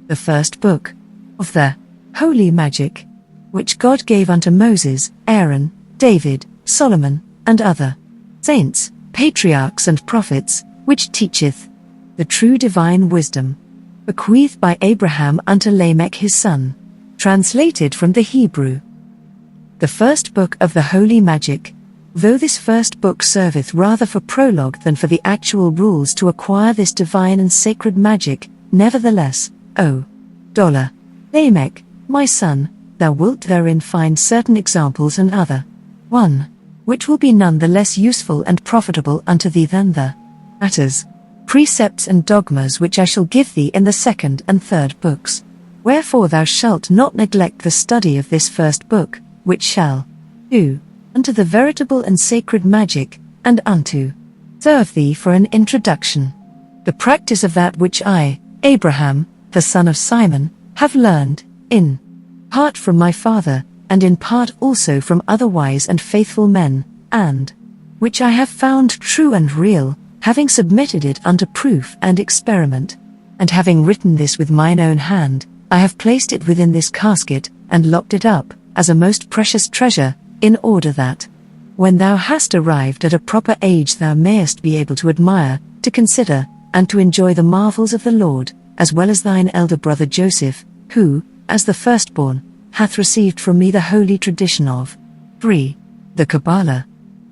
the first book of the Holy Magic, which God gave unto Moses, Aaron, David, Solomon, and other saints, patriarchs and prophets, which teacheth the true divine wisdom, bequeathed by Abraham unto Lamech his son, translated from the Hebrew. The first book of the Holy Magic. Though this first book serveth rather for prologue than for the actual rules to acquire this divine and sacred magic, nevertheless, O Lamech, my son, thou wilt therein find certain examples and other 1. Which will be none the less useful and profitable unto thee than the matters, precepts and dogmas which I shall give thee in the second and third books. Wherefore thou shalt not neglect the study of this first book, which shall do unto the veritable and sacred magic, and unto serve thee for an introduction, the practice of that which I, Abraham, the son of Simon, have learned, in part from my father, and in part also from other wise and faithful men, and which I have found true and real, having submitted it unto proof and experiment. And having written this with mine own hand, I have placed it within this casket, and locked it up, as a most precious treasure, in order that, when thou hast arrived at a proper age, thou mayest be able to admire, to consider, and to enjoy the marvels of the Lord, as well as thine elder brother Joseph, who, as the firstborn, hath received from me the holy tradition of 3. The Kabbalah.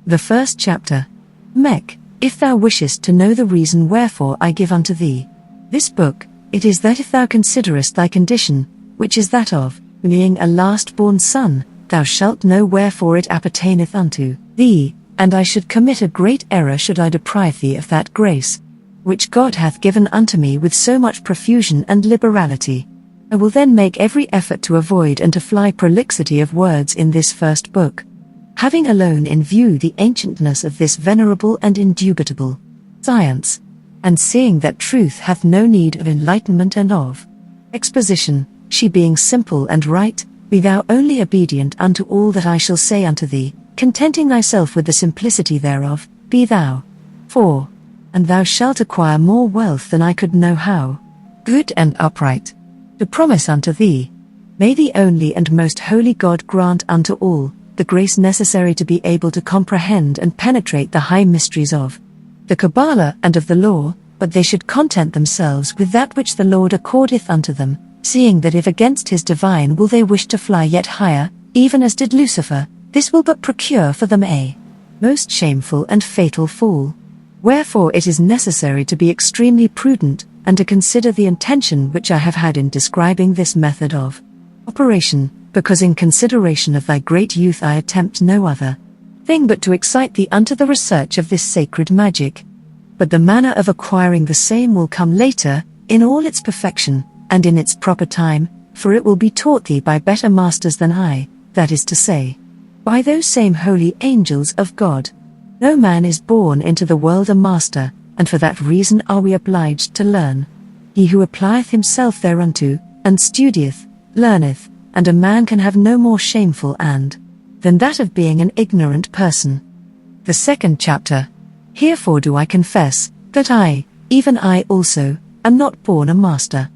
The first chapter. Mech, if thou wishest to know the reason wherefore I give unto thee this book, it is that if thou considerest thy condition, which is that of being a last-born son, thou shalt know wherefore it appertaineth unto thee, and I should commit a great error should I deprive thee of that grace, which God hath given unto me with so much profusion and liberality. I will then make every effort to avoid and to fly prolixity of words in this first book, having alone in view the ancientness of this venerable and indubitable science, and seeing that truth hath no need of enlightenment and of exposition, she being simple and right, be thou only obedient unto all that I shall say unto thee, contenting thyself with the simplicity thereof, be thou 4. And thou shalt acquire more wealth than I could know how, good and upright, to promise unto thee. May the only and most holy God grant unto all the grace necessary to be able to comprehend and penetrate the high mysteries of the Kabbalah and of the law, but they should content themselves with that which the Lord accordeth unto them, seeing that if against his divine will they wish to fly yet higher, even as did Lucifer, this will but procure for them a most shameful and fatal fall. Wherefore it is necessary to be extremely prudent, and to consider the intention which I have had in describing this method of operation, because in consideration of thy great youth I attempt no other thing but to excite thee unto the research of this sacred magic. But the manner of acquiring the same will come later, in all its perfection, and in its proper time, for it will be taught thee by better masters than I, that is to say, by those same holy angels of God. No man is born into the world a master, and for that reason are we obliged to learn. He who applieth himself thereunto, and studieth, learneth, and a man can have no more shameful and than that of being an ignorant person. The second chapter. Herefore do I confess, that I, even I also, am not born a master.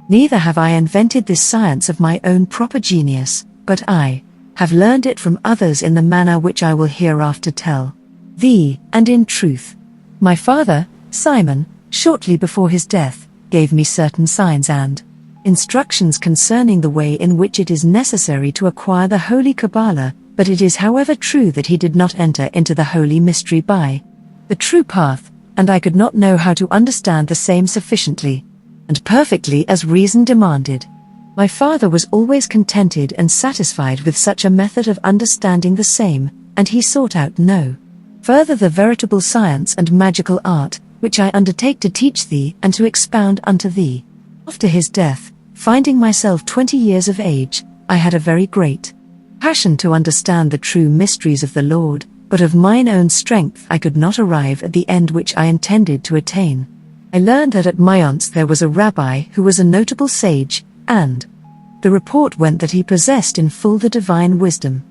Neither have I invented this science of my own proper genius, but I have learned it from others in the manner which I will hereafter tell thee, and in truth, my father, Simon, shortly before his death, gave me certain signs and instructions concerning the way in which it is necessary to acquire the Holy Kabbalah, but it is however true that he did not enter into the holy mystery by the true path, and I could not know how to understand the same sufficiently and perfectly as reason demanded. My father was always contented and satisfied with such a method of understanding the same, and he sought out no further the veritable science and magical art, which I undertake to teach thee and to expound unto thee. After his death, finding myself 20 years of age, I had a very great passion to understand the true mysteries of the Lord, but of mine own strength I could not arrive at the end which I intended to attain. I learned that at Mayence there was a rabbi who was a notable sage, and the report went that he possessed in full the divine wisdom.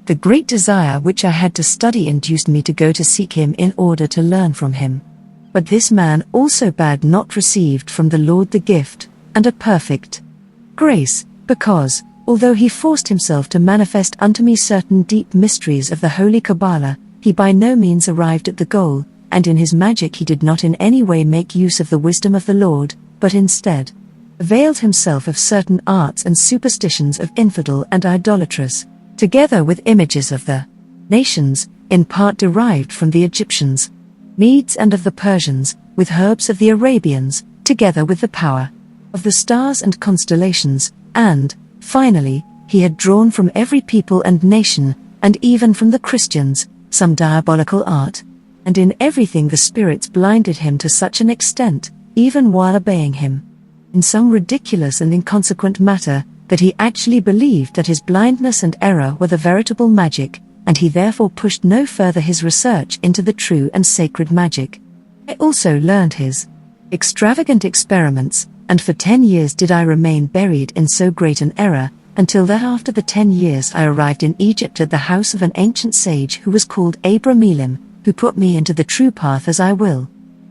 The great desire which I had to study induced me to go to seek him in order to learn from him. But this man also bad not received from the Lord the gift, and a perfect Grace, because, although he forced himself to manifest unto me certain deep mysteries of the Holy Kabbalah, he by no means arrived at the goal, and in his magic he did not in any way make use of the wisdom of the Lord, but instead availed himself of certain arts and superstitions of infidel and idolatrous, together with images of the nations, in part derived from the Egyptians, Medes and of the Persians, with herbs of the Arabians, together with the power of the stars and constellations, and, finally, he had drawn from every people and nation, and even from the Christians, some diabolical art. And in everything the spirits blinded him to such an extent, even while obeying him, in some ridiculous and inconsequent matter, that he actually believed that his blindness and error were the veritable magic, and he therefore pushed no further his research into the true and sacred magic. I also learned his extravagant experiments, and for 10 years did I remain buried in so great an error, until that after the 10 years I arrived in Egypt at the house of an ancient sage who was called Abramelin, who put me into the true path as I will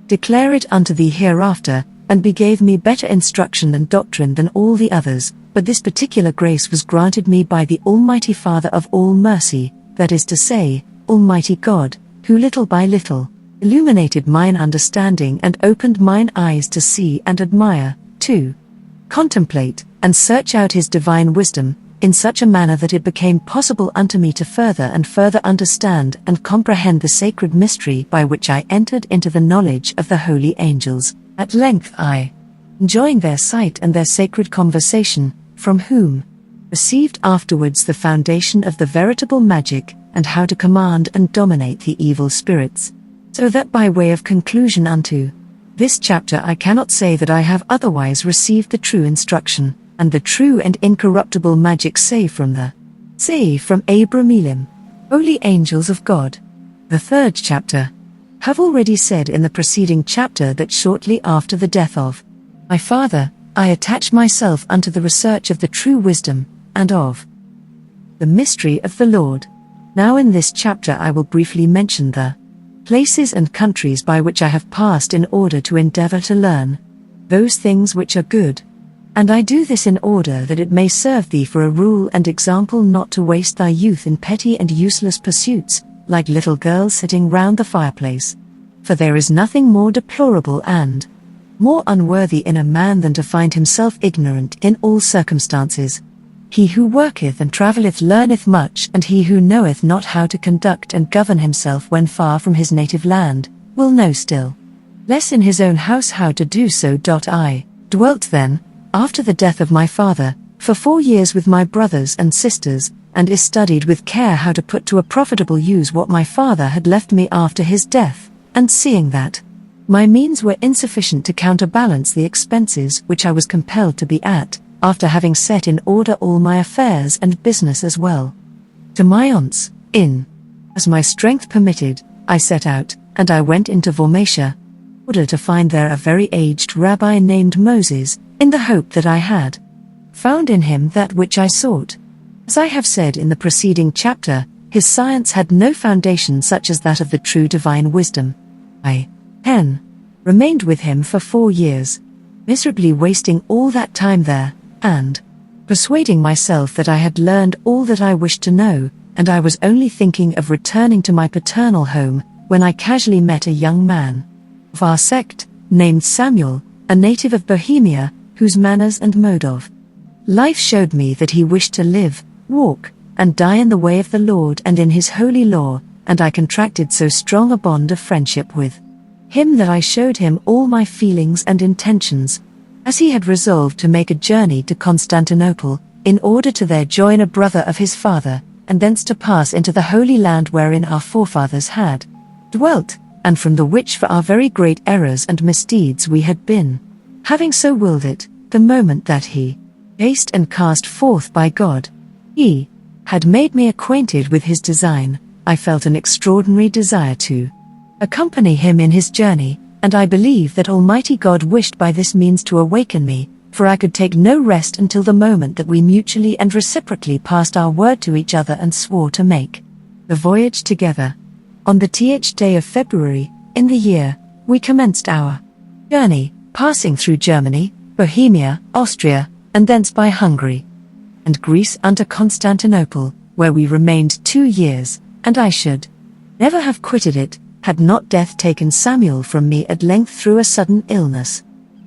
declare it unto thee hereafter, and gave me better instruction and doctrine than all the others, but this particular grace was granted me by the Almighty Father of all mercy, that is to say, Almighty God, who little by little illuminated mine understanding and opened mine eyes to see and admire, to contemplate and search out his divine wisdom, in such a manner that it became possible unto me to further and further understand and comprehend the sacred mystery by which I entered into the knowledge of the holy angels. At length I, enjoying their sight and their sacred conversation, from whom received afterwards the foundation of the veritable magic, and how to command and dominate the evil spirits. So that by way of conclusion unto this chapter I cannot say that I have otherwise received the true instruction, and the true and incorruptible magic save from Abramelin, holy angels of God. The third chapter. Have already said in the preceding chapter that shortly after the death of my father, I attached myself unto the research of the true wisdom, and of the mystery of the Lord. Now in this chapter I will briefly mention the places and countries by which I have passed in order to endeavor to learn those things which are good. And I do this in order that it may serve thee for a rule and example not to waste thy youth in petty and useless pursuits, like little girls sitting round the fireplace. For there is nothing more deplorable and more unworthy in a man than to find himself ignorant in all circumstances. He who worketh and travelleth learneth much, and he who knoweth not how to conduct and govern himself when far from his native land, will know still less in his own house how to do so. I dwelt then, after the death of my father, for 4 years with my brothers and sisters, and studied with care how to put to a profitable use what my father had left me after his death, and seeing that my means were insufficient to counterbalance the expenses which I was compelled to be at, after having set in order all my affairs and business as well, to my aunt's inn, as my strength permitted, I set out, and I went into Vormatia, in order to find there a very aged rabbi named Moses, in the hope that I had found in him that which I sought. As I have said in the preceding chapter, his science had no foundation such as that of the true divine wisdom. I remained with him for 4 years, miserably wasting all that time there, and persuading myself that I had learned all that I wished to know, and I was only thinking of returning to my paternal home, when I casually met a young man of our sect, named Samuel, a native of Bohemia, whose manners and mode of life showed me that he wished to live, walk, and die in the way of the Lord and in his holy law, and I contracted so strong a bond of friendship with him that I showed him all my feelings and intentions, as he had resolved to make a journey to Constantinople, in order to there join a brother of his father, and thence to pass into the holy land wherein our forefathers had dwelt, and from the which for our very great errors and misdeeds we had been, having so willed it, the moment that he, chased and cast forth by God, he had made me acquainted with his design, I felt an extraordinary desire to accompany him in his journey, and I believe that Almighty God wished by this means to awaken me, for I could take no rest until the moment that we mutually and reciprocally passed our word to each other and swore to make the voyage together. On the th day of February, in the year, we commenced our journey, passing through Germany, Bohemia, Austria, and thence by Hungary and Greece unto Constantinople, where we remained 2 years, and I should never have quitted it, had not death taken Samuel from me at length through a sudden illness.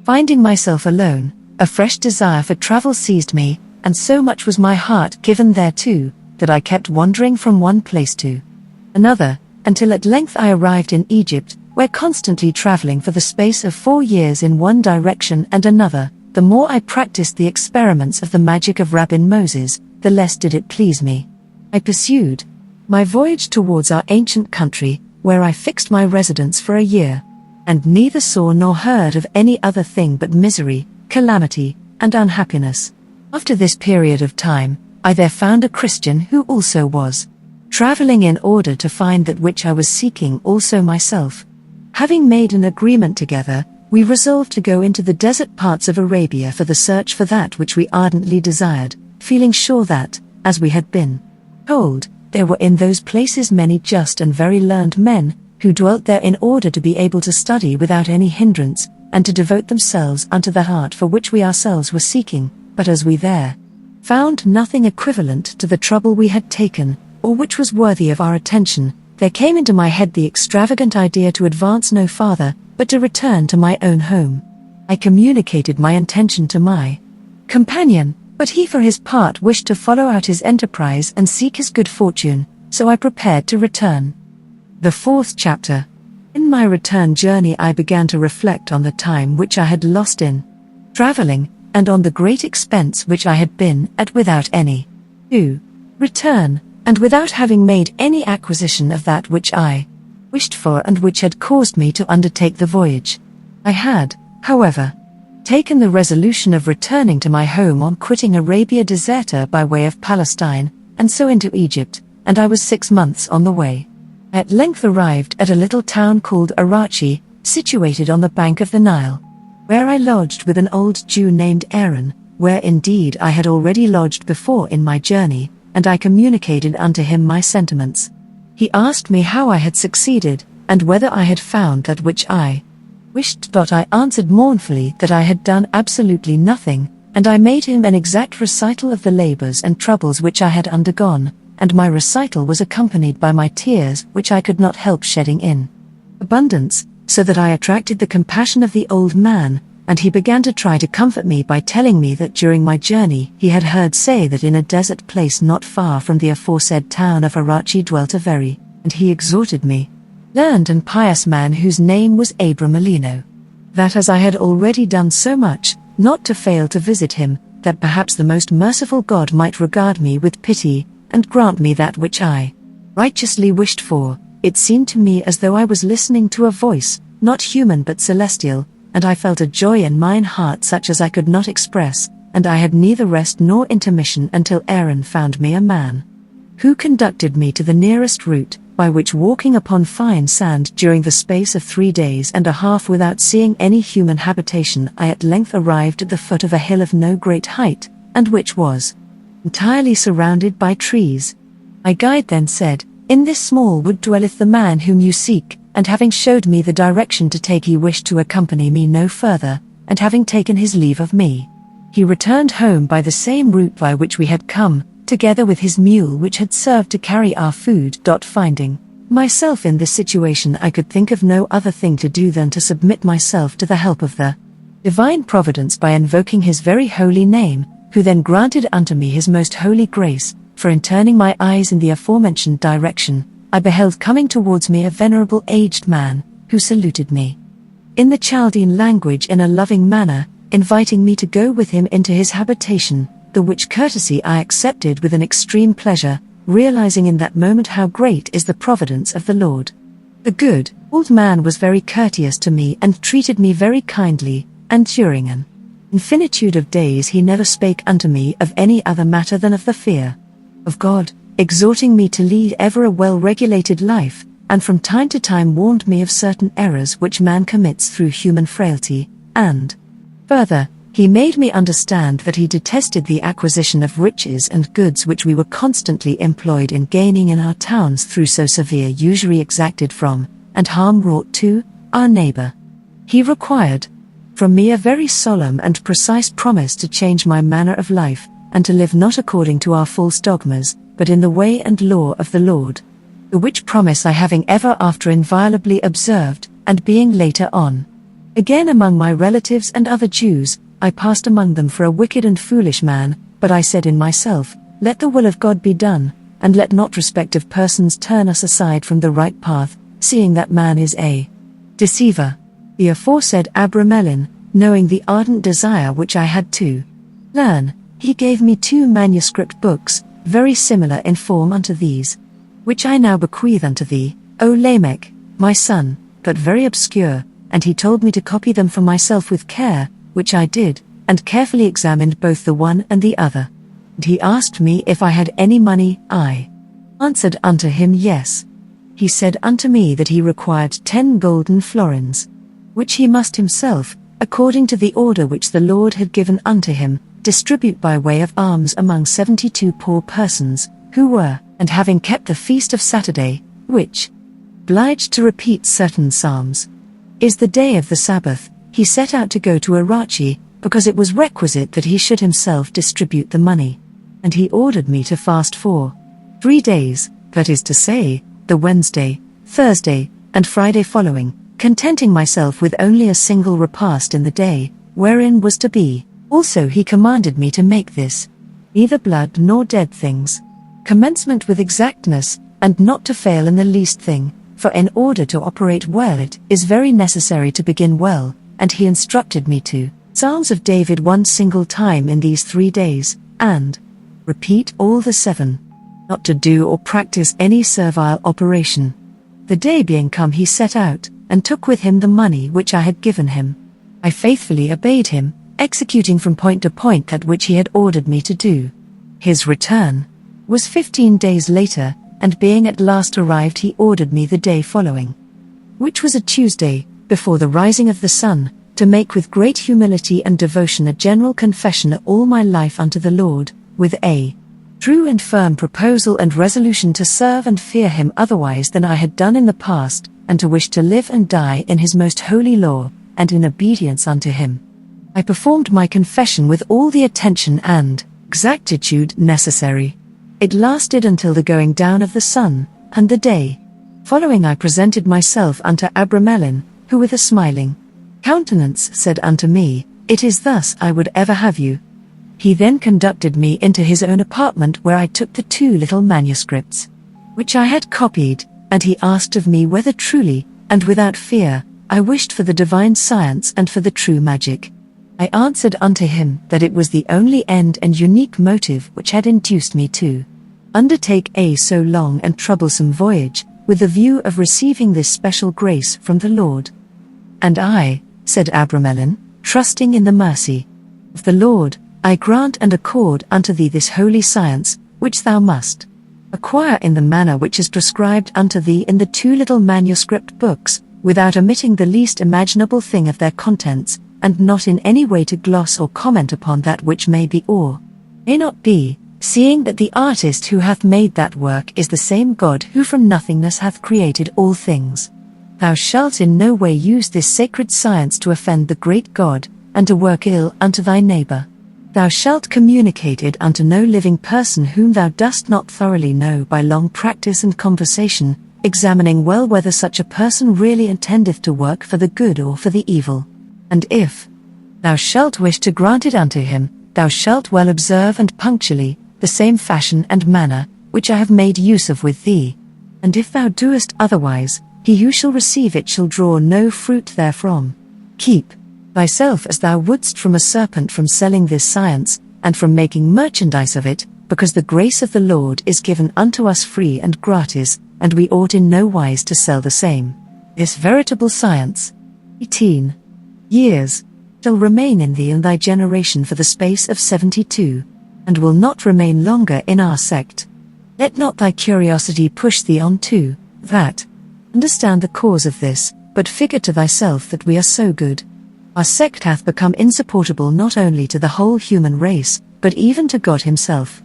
Finding myself alone, a fresh desire for travel seized me, and so much was my heart given thereto, that I kept wandering from one place to another, until at length I arrived in Egypt, where constantly traveling for the space of 4 years in one direction and another, the more I practiced the experiments of the magic of Rabbin Moses, the less did it please me. I pursued my voyage towards our ancient country, where I fixed my residence for a year, and neither saw nor heard of any other thing but misery, calamity, and unhappiness. After this period of time, I there found a Christian who also was traveling in order to find that which I was seeking also myself. Having made an agreement together, we resolved to go into the desert parts of Arabia for the search for that which we ardently desired, feeling sure that, as we had been told, there were in those places many just and very learned men, who dwelt there in order to be able to study without any hindrance, and to devote themselves unto the art for which we ourselves were seeking. But as we there found nothing equivalent to the trouble we had taken, or which was worthy of our attention, there came into my head the extravagant idea to advance no farther, but to return to my own home. I communicated my intention to my companion, but he for his part wished to follow out his enterprise and seek his good fortune, so I prepared to return. The 4th chapter. In my return journey I began to reflect on the time which I had lost in traveling, and on the great expense which I had been at without any to return, and without having made any acquisition of that which I wished for and which had caused me to undertake the voyage. I had, however, taken the resolution of returning to my home on quitting Arabia Deserta by way of Palestine, and so into Egypt, and I was 6 months on the way. I at length arrived at a little town called Arachi, situated on the bank of the Nile, where I lodged with an old Jew named Aaron, where indeed I had already lodged before in my journey, and I communicated unto him my sentiments. He asked me how I had succeeded, and whether I had found that which I wished, but I answered mournfully that I had done absolutely nothing, and I made him an exact recital of the labors and troubles which I had undergone, and my recital was accompanied by my tears which I could not help shedding in abundance, so that I attracted the compassion of the old man, and he began to try to comfort me by telling me that during my journey he had heard say that in a desert place not far from the aforesaid town of Arachi dwelt a very, and he exhorted me, learned and pious man whose name was Abramelin, that as I had already done so much, not to fail to visit him, that perhaps the most merciful God might regard me with pity, and grant me that which I righteously wished for. It seemed to me as though I was listening to a voice, not human but celestial, and I felt a joy in mine heart such as I could not express, and I had neither rest nor intermission until Aaron found me a man, who conducted me to the nearest route, by which walking upon fine sand during the space of 3 days and a half without seeing any human habitation, I at length arrived at the foot of a hill of no great height, and which was entirely surrounded by trees. My guide then said, "In this small wood dwelleth the man whom you seek," and having showed me the direction to take, he wished to accompany me no further, and having taken his leave of me, he returned home by the same route by which we had come, together with his mule which had served to carry our food. Finding myself in this situation, I could think of no other thing to do than to submit myself to the help of the divine providence by invoking his very holy name, who then granted unto me his most holy grace, for in turning my eyes in the aforementioned direction, I beheld coming towards me a venerable aged man, who saluted me in the Chaldean language in a loving manner, inviting me to go with him into his habitation, the which courtesy I accepted with an extreme pleasure, realizing in that moment how great is the providence of the Lord. The good old man was very courteous to me and treated me very kindly, and during an infinitude of days he never spake unto me of any other matter than of the fear of God, exhorting me to lead ever a well-regulated life, and from time to time warned me of certain errors which man commits through human frailty, and further, he made me understand that he detested the acquisition of riches and goods which we were constantly employed in gaining in our towns through so severe usury exacted from, and harm wrought to, our neighbor. He required, from me a very solemn and precise promise to change my manner of life, and to live not according to our false dogmas, but in the way and law of the Lord. The which promise I having ever after inviolably observed, and being later on again among my relatives and other Jews, I passed among them for a wicked and foolish man, but I said in myself, Let the will of God be done, and let not respect of persons turn us aside from the right path, seeing that man is a deceiver. The aforesaid Abramelin, knowing the ardent desire which I had to learn, he gave me 2 manuscript books, very similar in form unto these, which I now bequeath unto thee, O Lamech, my son, but very obscure, and he told me to copy them for myself with care, which I did, and carefully examined both the one and the other. And he asked me if I had any money. I answered unto him, Yes. He said unto me that he required 10 golden florins, which he must himself, according to the order which the Lord had given unto him, distribute by way of alms among 72 poor persons, who were, and having kept the feast of Saturday, which, obliged to repeat certain psalms, is the day of the Sabbath, he set out to go to Arachi, because it was requisite that he should himself distribute the money. And he ordered me to fast for 3 days, that is to say, the Wednesday, Thursday, and Friday following, contenting myself with only a single repast in the day, wherein was to be. Also he commanded me to make this, neither blood nor dead things, commencement with exactness, and not to fail in the least thing, for in order to operate well it is very necessary to begin well, and he instructed me to Psalms of David 1 single time in these 3 days, and repeat all the 7, not to do or practice any servile operation. The day being come he set out, and took with him the money which I had given him. I faithfully obeyed him, executing from point to point that which he had ordered me to do. His return was 15 days later, and being at last arrived he ordered me the day following, which was a Tuesday, before the rising of the sun, to make with great humility and devotion a general confession of all my life unto the Lord, with a true and firm proposal and resolution to serve and fear him otherwise than I had done in the past, and to wish to live and die in his most holy law, and in obedience unto him. I performed my confession with all the attention and exactitude necessary. It lasted until the going down of the sun, and the day following I presented myself unto Abramelin, who with a smiling countenance said unto me, It is thus I would ever have you. He then conducted me into his own apartment, where I took the 2 little manuscripts, which I had copied, and he asked of me whether truly, and without fear, I wished for the divine science and for the true magic. I answered unto him that it was the only end and unique motive which had induced me to undertake a so long and troublesome voyage, with the view of receiving this special grace from the Lord. And I, said Abramelin, trusting in the mercy of the Lord, I grant and accord unto thee this holy science, which thou must acquire in the manner which is prescribed unto thee in the 2 little manuscript books, without omitting the least imaginable thing of their contents, and not in any way to gloss or comment upon that which may be or may not be, seeing that the artist who hath made that work is the same God who from nothingness hath created all things. Thou shalt in no way use this sacred science to offend the great God, and to work ill unto thy neighbor. Thou shalt communicate it unto no living person whom thou dost not thoroughly know by long practice and conversation, examining well whether such a person really intendeth to work for the good or for the evil. And if thou shalt wish to grant it unto him, thou shalt well observe and punctually the same fashion and manner, which I have made use of with thee. And if thou doest otherwise, he who shall receive it shall draw no fruit therefrom. Keep thyself as thou wouldst from a serpent from selling this science, and from making merchandise of it, because the grace of the Lord is given unto us free and gratis, and we ought in no wise to sell the same. This veritable science, 18 years, shall remain in thee and thy generation for the space of 72, and will not remain longer in our sect. Let not thy curiosity push thee on to that. Understand the cause of this, but figure to thyself that we are so good. Our sect hath become insupportable not only to the whole human race, but even to God himself.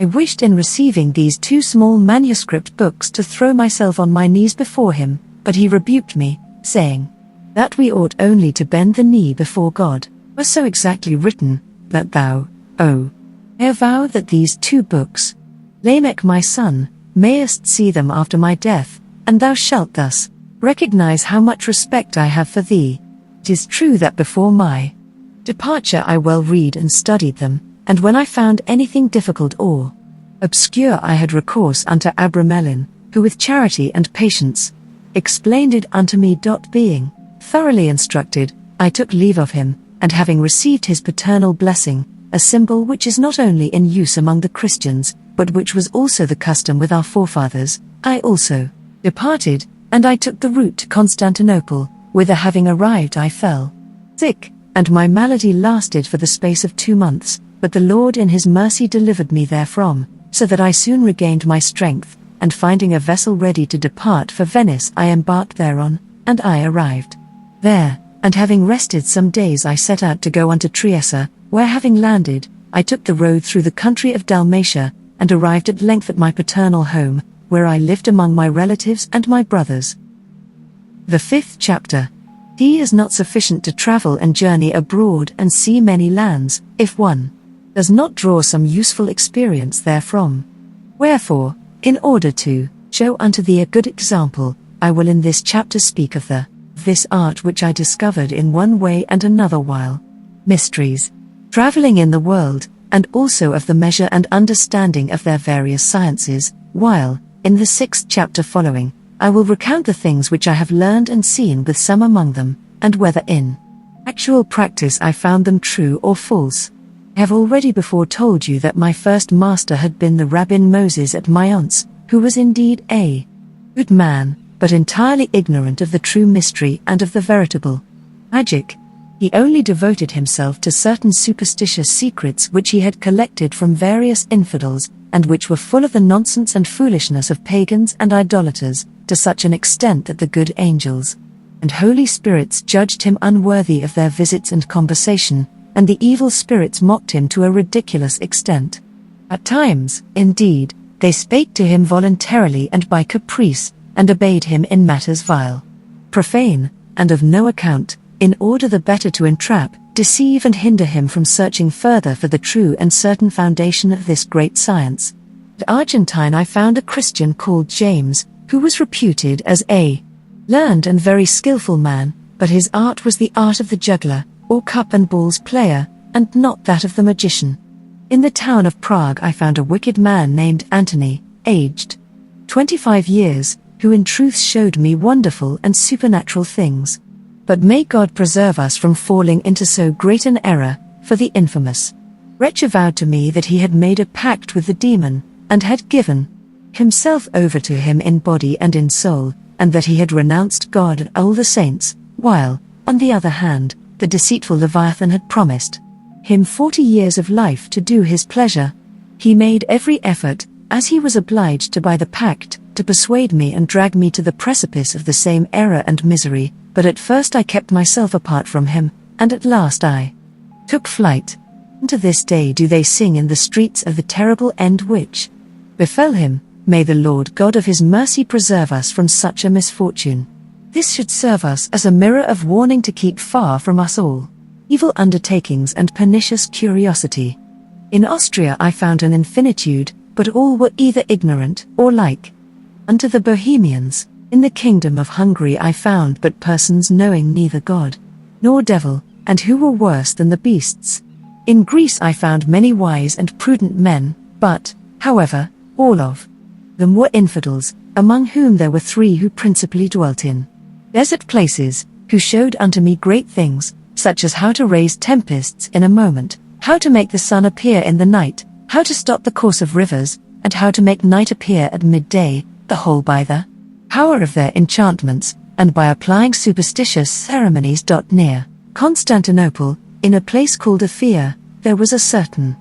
I wished in receiving these 2 small manuscript books to throw myself on my knees before him, but he rebuked me, saying, that we ought only to bend the knee before God, was so exactly written, that thou, I avow that these 2 books, Lamech my son, mayest see them after my death, and thou shalt thus recognize how much respect I have for thee. It is true that before my departure I well read and studied them, and when I found anything difficult or obscure I had recourse unto Abramelin, who with charity and patience explained it unto me. Being thoroughly instructed, I took leave of him, and having received his paternal blessing, a symbol which is not only in use among the Christians, but which was also the custom with our forefathers, I also departed, and I took the route to Constantinople, whither having arrived I fell sick, and my malady lasted for the space of 2 months, but the Lord in his mercy delivered me therefrom, so that I soon regained my strength, and finding a vessel ready to depart for Venice I embarked thereon, and I arrived there, and having rested some days I set out to go unto Trieste, where having landed, I took the road through the country of Dalmatia, and arrived at length at my paternal home, where I lived among my relatives and my brothers. The 5th chapter. He is not sufficient to travel and journey abroad and see many lands, if one does not draw some useful experience therefrom. Wherefore, in order to show unto thee a good example, I will in this chapter speak of this art which I discovered in one way and another while mysteries traveling in the world, and also of the measure and understanding of their various sciences, while, in the 6th chapter following, I will recount the things which I have learned and seen with some among them, and whether in actual practice I found them true or false. I have already before told you that my first master had been the Rabbin Moses at Mayence, who was indeed a good man, but entirely ignorant of the true mystery and of the veritable magic. He only devoted himself to certain superstitious secrets which he had collected from various infidels, and which were full of the nonsense and foolishness of pagans and idolaters, to such an extent that the good angels and holy spirits judged him unworthy of their visits and conversation, and the evil spirits mocked him to a ridiculous extent. At times, indeed, they spake to him voluntarily and by caprice, and obeyed him in matters vile, profane, and of no account, in order the better to entrap, deceive and hinder him from searching further for the true and certain foundation of this great science. At Argentine I found a Christian called James, who was reputed as a learned and very skillful man, but his art was the art of the juggler, or cup and balls player, and not that of the magician. In the town of Prague I found a wicked man named Antony, aged 25 years, who in truth showed me wonderful and supernatural things. But may God preserve us from falling into so great an error, for the infamous wretch avowed to me that he had made a pact with the demon, and had given himself over to him in body and in soul, and that he had renounced God and all the saints, while, on the other hand, the deceitful Leviathan had promised him 40 years of life to do his pleasure. He made every effort, as he was obliged to by the pact, to persuade me and drag me to the precipice of the same error and misery, but at first I kept myself apart from him, and at last I took flight. And to this day do they sing in the streets of the terrible end which befell him. May the Lord God of his mercy preserve us from such a misfortune. This should serve us as a mirror of warning to keep far from us all evil undertakings and pernicious curiosity. In Austria I found an infinitude, but all were either ignorant or like unto the Bohemians. In the kingdom of Hungary I found but persons knowing neither God nor devil, and who were worse than the beasts. In Greece I found many wise and prudent men, but, however, all of them were infidels, among whom there were 3 who principally dwelt in desert places, who showed unto me great things, such as how to raise tempests in a moment, how to make the sun appear in the night, how to stop the course of rivers, and how to make night appear at midday, the whole by the power of their enchantments, and by applying superstitious ceremonies. Near Constantinople, in a place called Aphia, there was a certain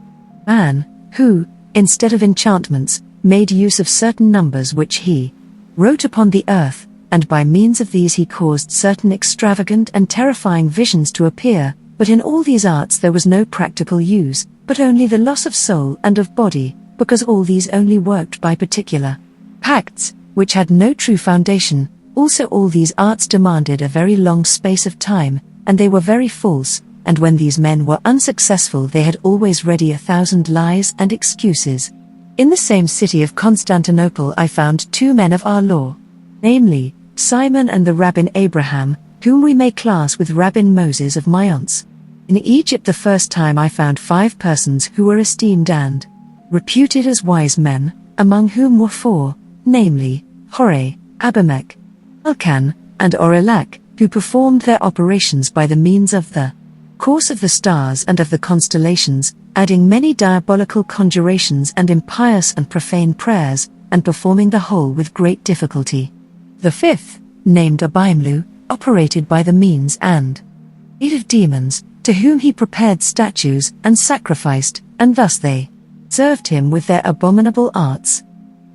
man, who, instead of enchantments, made use of certain numbers which he wrote upon the earth, and by means of these he caused certain extravagant and terrifying visions to appear, but in all these arts there was no practical use, but only the loss of soul and of body, because all these only worked by particular pacts, which had no true foundation. Also all these arts demanded a very long space of time, and they were very false, and when these men were unsuccessful they had always ready 1,000 lies and excuses. In the same city of Constantinople I found 2 men of our law, namely, Simon and the Rabbin Abraham, whom we may class with Rabbin Moses of Mayence. In Egypt the first time I found 5 persons who were esteemed and reputed as wise men, among whom were 4, namely, Hore, Abimelech, Elkan, and Orelak, who performed their operations by the means of the course of the stars and of the constellations, adding many diabolical conjurations and impious and profane prayers, and performing the whole with great difficulty. The 5th, named Abramelin, operated by the means and aid of demons, to whom he prepared statues and sacrificed, and thus they served him with their abominable arts.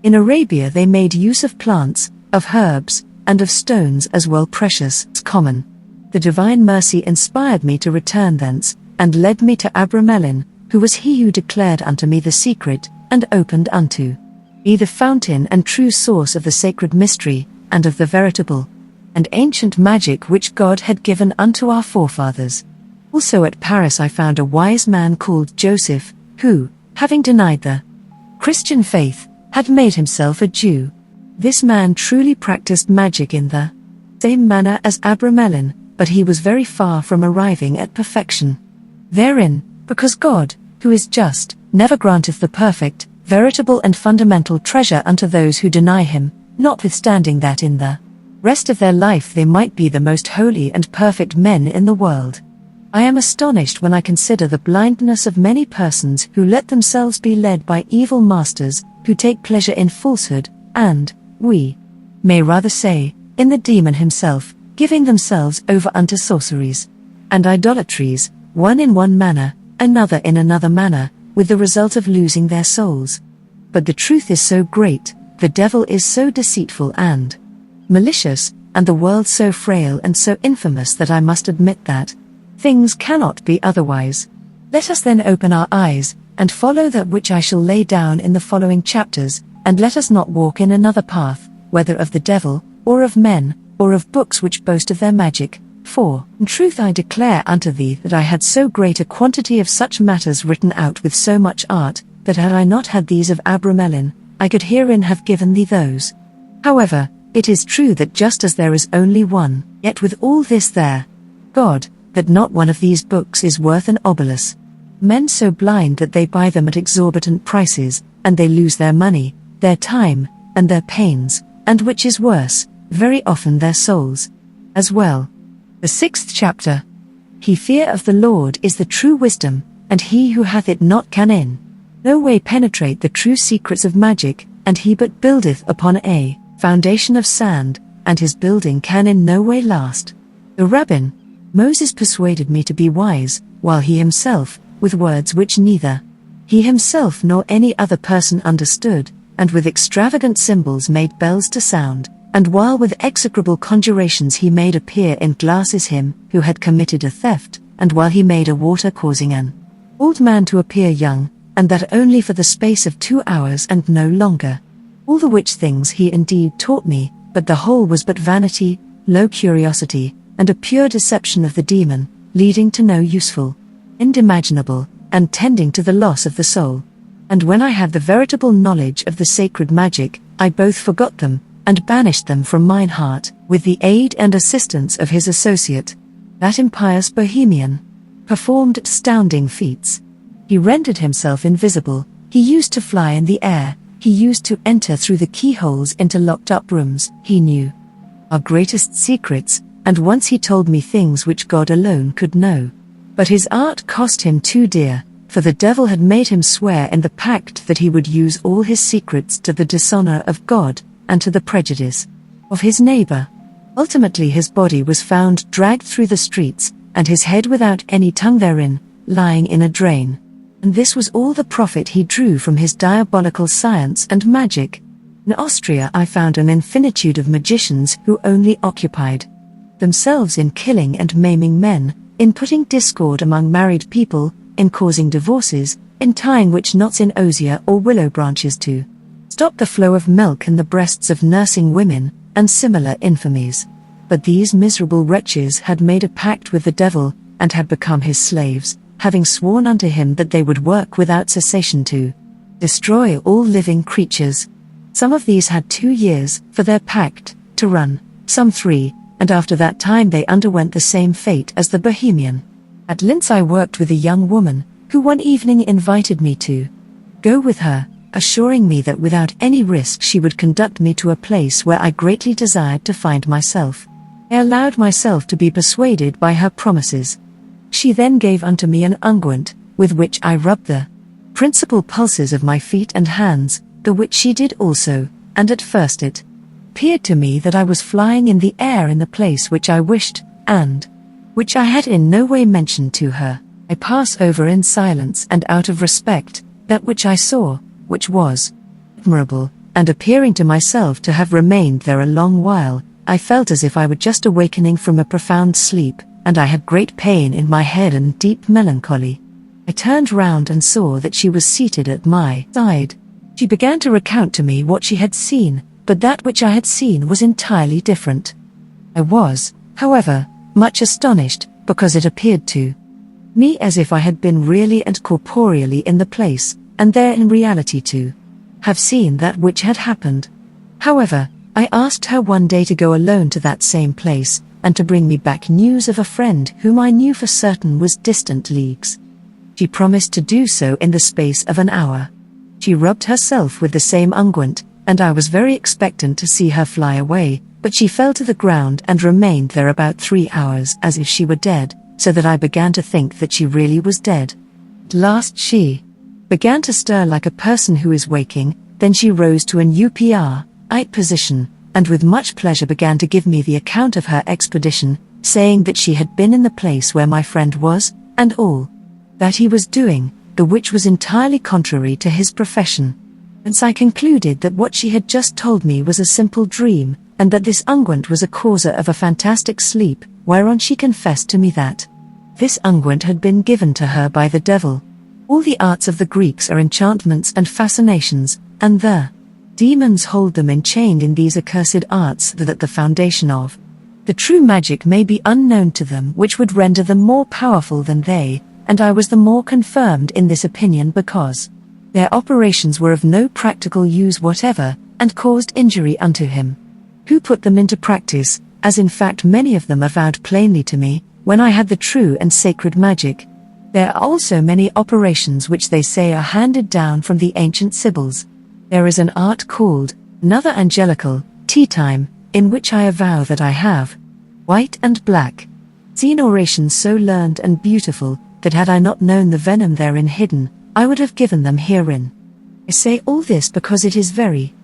In Arabia they made use of plants, of herbs, and of stones as well precious as common. The divine mercy inspired me to return thence, and led me to Abramelin, who was he who declared unto me the secret, and opened unto me the fountain and true source of the sacred mystery, and of the veritable and ancient magic which God had given unto our forefathers. Also at Paris I found a wise man called Joseph, who, having denied the Christian faith, had made himself a Jew. This man truly practiced magic in the same manner as Abramelin, but he was very far from arriving at perfection therein, because God, who is just, never granteth the perfect, veritable and fundamental treasure unto those who deny him, notwithstanding that in the rest of their life they might be the most holy and perfect men in the world. I am astonished when I consider the blindness of many persons who let themselves be led by evil masters, who take pleasure in falsehood, and, we may rather say, in the demon himself, giving themselves over unto sorceries and idolatries, one in one manner, another in another manner, with the result of losing their souls. But the truth is so great, the devil is so deceitful and malicious, and the world so frail and so infamous that I must admit that things cannot be otherwise. Let us then open our eyes, and follow that which I shall lay down in the following chapters, and let us not walk in another path, whether of the devil, or of men, or of books which boast of their magic. For, in truth I declare unto thee that I had so great a quantity of such matters written out with so much art, that had I not had these of Abramelin, I could herein have given thee those. However, it is true that just as there is only one, yet with all this there, God, that not one of these books is worth an obolus. Men so blind that they buy them at exorbitant prices, and they lose their money, their time, and their pains, and which is worse, very often their souls as well. The 6th chapter. He fear of the Lord is the true wisdom, and he who hath it not can in no way penetrate the true secrets of magic, and he but buildeth upon a foundation of sand, and his building can in no way last. The Rabbin Moses persuaded me to be wise, while he himself, with words which neither he himself nor any other person understood, and with extravagant symbols made bells to sound, and while with execrable conjurations he made appear in glasses him who had committed a theft, and while he made a water causing an old man to appear young, and that only for the space of 2 hours and no longer. All the which things he indeed taught me, but the whole was but vanity, low curiosity, and a pure deception of the demon, leading to no useful end imaginable, and tending to the loss of the soul. And when I had the veritable knowledge of the sacred magic, I both forgot them, and banished them from mine heart, with the aid and assistance of his associate, that impious Bohemian, performed astounding feats. He rendered himself invisible, he used to fly in the air, he used to enter through the keyholes into locked-up rooms, he knew our greatest secrets, and once he told me things which God alone could know. But his art cost him too dear, for the devil had made him swear in the pact that he would use all his secrets to the dishonor of God, and to the prejudice of his neighbor. Ultimately his body was found dragged through the streets, and his head without any tongue therein, lying in a drain. And this was all the profit he drew from his diabolical science and magic. In Austria I found an infinitude of magicians who only occupied themselves in killing and maiming men, in putting discord among married people, in causing divorces, in tying witch knots in osier or willow branches to stop the flow of milk in the breasts of nursing women, and similar infamies. But these miserable wretches had made a pact with the devil, and had become his slaves, having sworn unto him that they would work without cessation to destroy all living creatures. Some of these had 2 years for their pact to run, some 3, and after that time they underwent the same fate as the Bohemian. At Linz I worked with a young woman, who one evening invited me to go with her, assuring me that without any risk she would conduct me to a place where I greatly desired to find myself. I allowed myself to be persuaded by her promises. She then gave unto me an unguent, with which I rubbed the principal pulses of my feet and hands, the which she did also, and at first it appeared to me that I was flying in the air in the place which I wished, and which I had in no way mentioned to her. I pass over in silence and out of respect that which I saw, which was admirable, and appearing to myself to have remained there a long while, I felt as if I were just awakening from a profound sleep, and I had great pain in my head and deep melancholy. I turned round and saw that she was seated at my side. She began to recount to me what she had seen, but that which I had seen was entirely different. I was, however, much astonished, because it appeared to me as if I had been really and corporeally in the place, and there in reality to have seen that which had happened. However, I asked her one day to go alone to that same place, and to bring me back news of a friend whom I knew for certain was distant leagues. She promised to do so in the space of an hour. She rubbed herself with the same unguent, and I was very expectant to see her fly away, but she fell to the ground and remained there about 3 hours as if she were dead, so that I began to think that she really was dead. At last she began to stir like a person who is waking, then she rose to an upright position, and with much pleasure began to give me the account of her expedition, saying that she had been in the place where my friend was, and all that he was doing, the which was entirely contrary to his profession. Hence I concluded that what she had just told me was a simple dream, and that this unguent was a causer of a fantastic sleep, whereon she confessed to me that this unguent had been given to her by the devil. All the arts of the Greeks are enchantments and fascinations, and the demons hold them enchained in these accursed arts that the foundation of the true magic may be unknown to them, which would render them more powerful than they, and I was the more confirmed in this opinion because their operations were of no practical use whatever, and caused injury unto him who put them into practice, as in fact many of them avowed plainly to me, when I had the true and sacred magic. There are also many operations which they say are handed down from the ancient Sibyls. There is an art called another angelical tea time, in which I avow that I have white and black seen orations so learned and beautiful, that had I not known the venom therein hidden, I would have given them herein. I say all this because it is very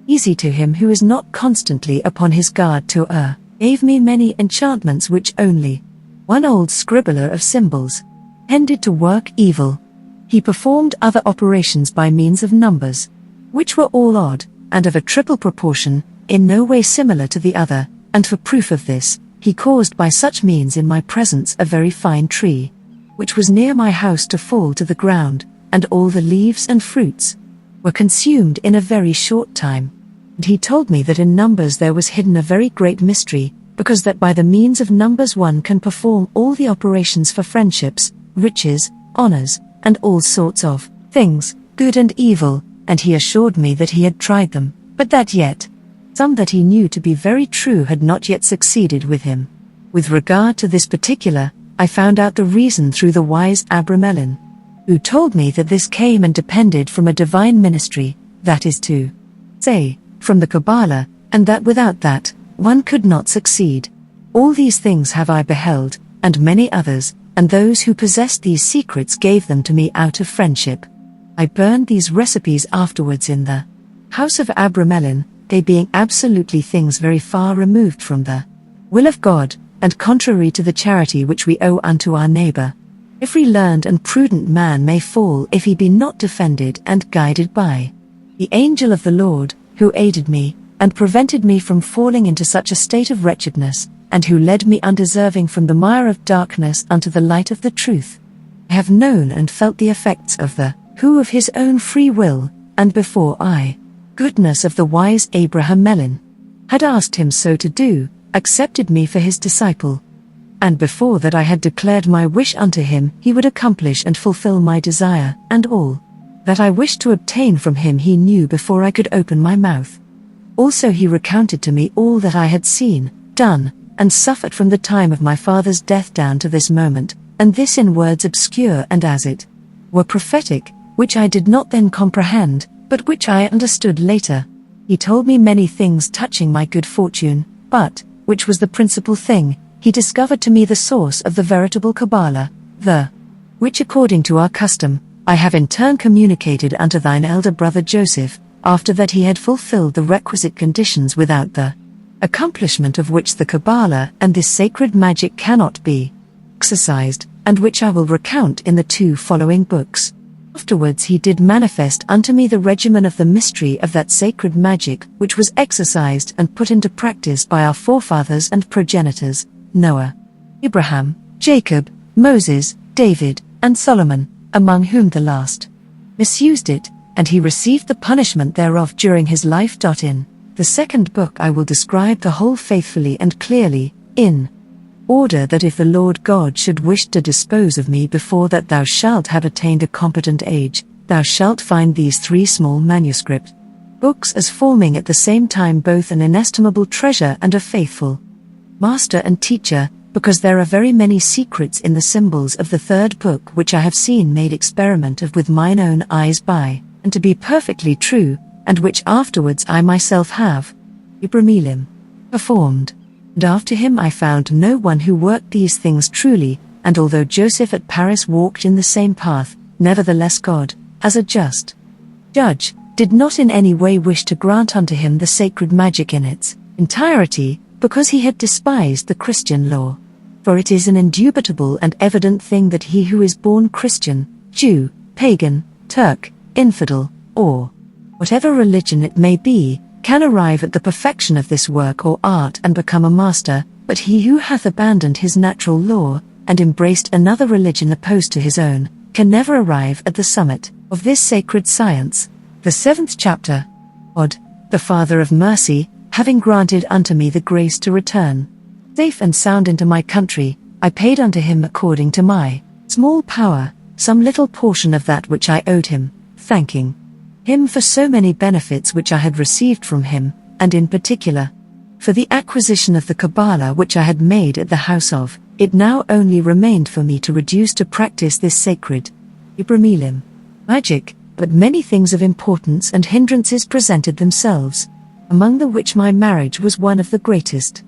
easy to him who is not constantly upon his guard to err. Gave me many enchantments which only one old scribbler of symbols tended to work evil. He performed other operations by means of numbers, which were all odd, and of a triple proportion, in no way similar to the other, and for proof of this, he caused by such means in my presence a very fine tree, which was near my house to fall to the ground, and all the leaves and fruits were consumed in a very short time. And he told me that in numbers there was hidden a very great mystery, because that by the means of numbers one can perform all the operations for friendships, riches, honors, and all sorts of things, good and evil, and he assured me that he had tried them, but that yet some that he knew to be very true had not yet succeeded with him. With regard to this particular, I found out the reason through the wise Abramelin, who told me that this came and depended from a divine ministry, that is to say, from the Kabbalah, and that without that, one could not succeed. All these things have I beheld, and many others, and those who possessed these secrets gave them to me out of friendship. I burned these recipes afterwards in the house of Abramelin, they being absolutely things very far removed from the will of God, and contrary to the charity which we owe unto our neighbor. Every learned and prudent man may fall if he be not defended and guided by the angel of the Lord, who aided me, and prevented me from falling into such a state of wretchedness, and who led me undeserving from the mire of darkness unto the light of the truth. I have known and felt the effects of the who of his own free will, and before I, goodness of the wise Abramelin. had asked him so to do, accepted me for his disciple. And before that I had declared my wish unto him, he would accomplish and fulfill my desire, and all that I wished to obtain from him he knew before I could open my mouth. Also he recounted to me all that I had seen, done, and suffered from the time of my father's death down to this moment, and this in words obscure and as it were prophetic, which I did not then comprehend, but which I understood later. He told me many things touching my good fortune, but, which was the principal thing, he discovered to me the source of the veritable Kabbalah, which according to our custom, I have in turn communicated unto thine elder brother Joseph, after that he had fulfilled the requisite conditions without the accomplishment of which the Kabbalah and this sacred magic cannot be exercised, and which I will recount in the 2 following books. Afterwards he did manifest unto me the regimen of the mystery of that sacred magic which was exercised and put into practice by our forefathers and progenitors, Noah, Abraham, Jacob, Moses, David, and Solomon, among whom the last misused it, and he received the punishment thereof during his life. In the 2nd book I will describe the whole faithfully and clearly, in order that if the Lord God should wish to dispose of me before that thou shalt have attained a competent age, thou shalt find these 3 small manuscript books as forming at the same time both an inestimable treasure and a faithful master and teacher, because there are very many secrets in the symbols of the 3rd book which I have seen made experiment of with mine own eyes by, and to be perfectly true, and which afterwards I myself have, Abramelin, performed. And after him I found no one who worked these things truly, and although Joseph at Paris walked in the same path, nevertheless God, as a just judge, did not in any way wish to grant unto him the sacred magic in its entirety, because he had despised the Christian law. For it is an indubitable and evident thing that he who is born Christian, Jew, pagan, Turk, infidel, or whatever religion it may be, can arrive at the perfection of this work or art and become a master, but he who hath abandoned his natural law, and embraced another religion opposed to his own, can never arrive at the summit of this sacred science. The 7th chapter. God, the Father of mercy, having granted unto me the grace to return safe and sound into my country, I paid unto him according to my small power, some little portion of that which I owed him, thanking him for so many benefits which I had received from him, and in particular, for the acquisition of the Kabbalah which I had made at the house of. It now only remained for me to reduce to practice this sacred Abramelin magic, but many things of importance and hindrances presented themselves, among the which my marriage was one of the greatest.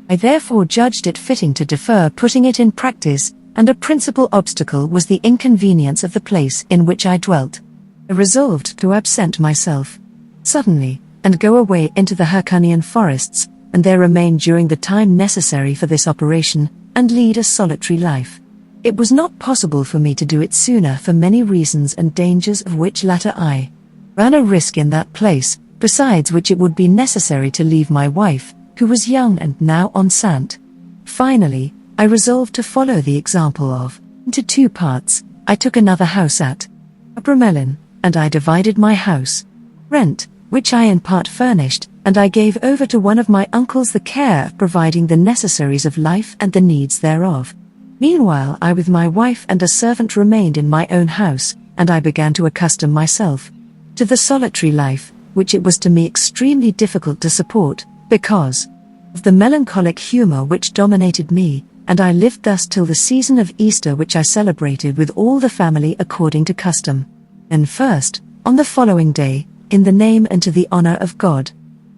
I therefore judged it fitting to defer putting it in practice, and a principal obstacle was the inconvenience of the place in which I dwelt. I resolved to absent myself suddenly, and go away into the Hyrcanian forests, and there remain during the time necessary for this operation, and lead a solitary life. It was not possible for me to do it sooner for many reasons and dangers of which latter I ran a risk in that place, besides which it would be necessary to leave my wife, who was young and now enceinte. Finally, I resolved to follow the example of, into 2 parts. I took another house at Abramelin, and I divided my house rent, which I in part furnished, and I gave over to one of my uncles the care of providing the necessaries of life and the needs thereof. Meanwhile I with my wife and a servant remained in my own house, and I began to accustom myself to the solitary life, which it was to me extremely difficult to support, because of the melancholic humor which dominated me, and I lived thus till the season of Easter, which I celebrated with all the family according to custom. And first, on the following day, in the name and to the honor of God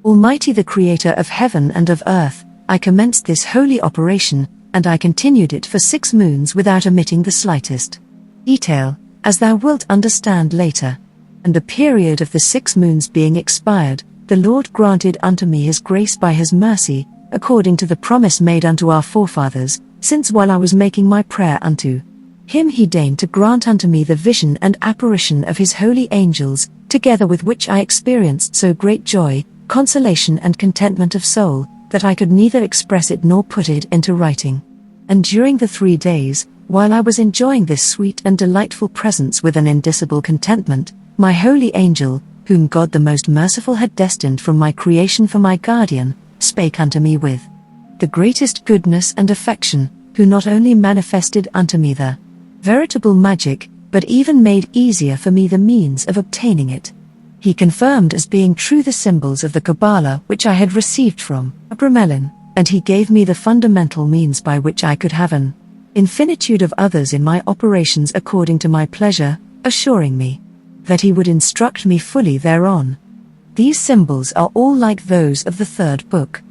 Almighty, the Creator of heaven and of earth, I commenced this holy operation, and I continued it for 6 moons without omitting the slightest detail, as thou wilt understand later. And the period of the 6 moons being expired, the Lord granted unto me his grace by his mercy, according to the promise made unto our forefathers, since while I was making my prayer unto him he deigned to grant unto me the vision and apparition of his holy angels, together with which I experienced so great joy, consolation and contentment of soul, that I could neither express it nor put it into writing. And during the 3 days, while I was enjoying this sweet and delightful presence with an indicible contentment, my holy angel, whom God the most merciful had destined from my creation for my guardian, spake unto me with the greatest goodness and affection, who not only manifested unto me the veritable magic, but even made easier for me the means of obtaining it. He confirmed as being true the symbols of the Kabbalah which I had received from Abramelin, and he gave me the fundamental means by which I could have an infinitude of others in my operations according to my pleasure, assuring me that he would instruct me fully thereon. These symbols are all like those of the third book.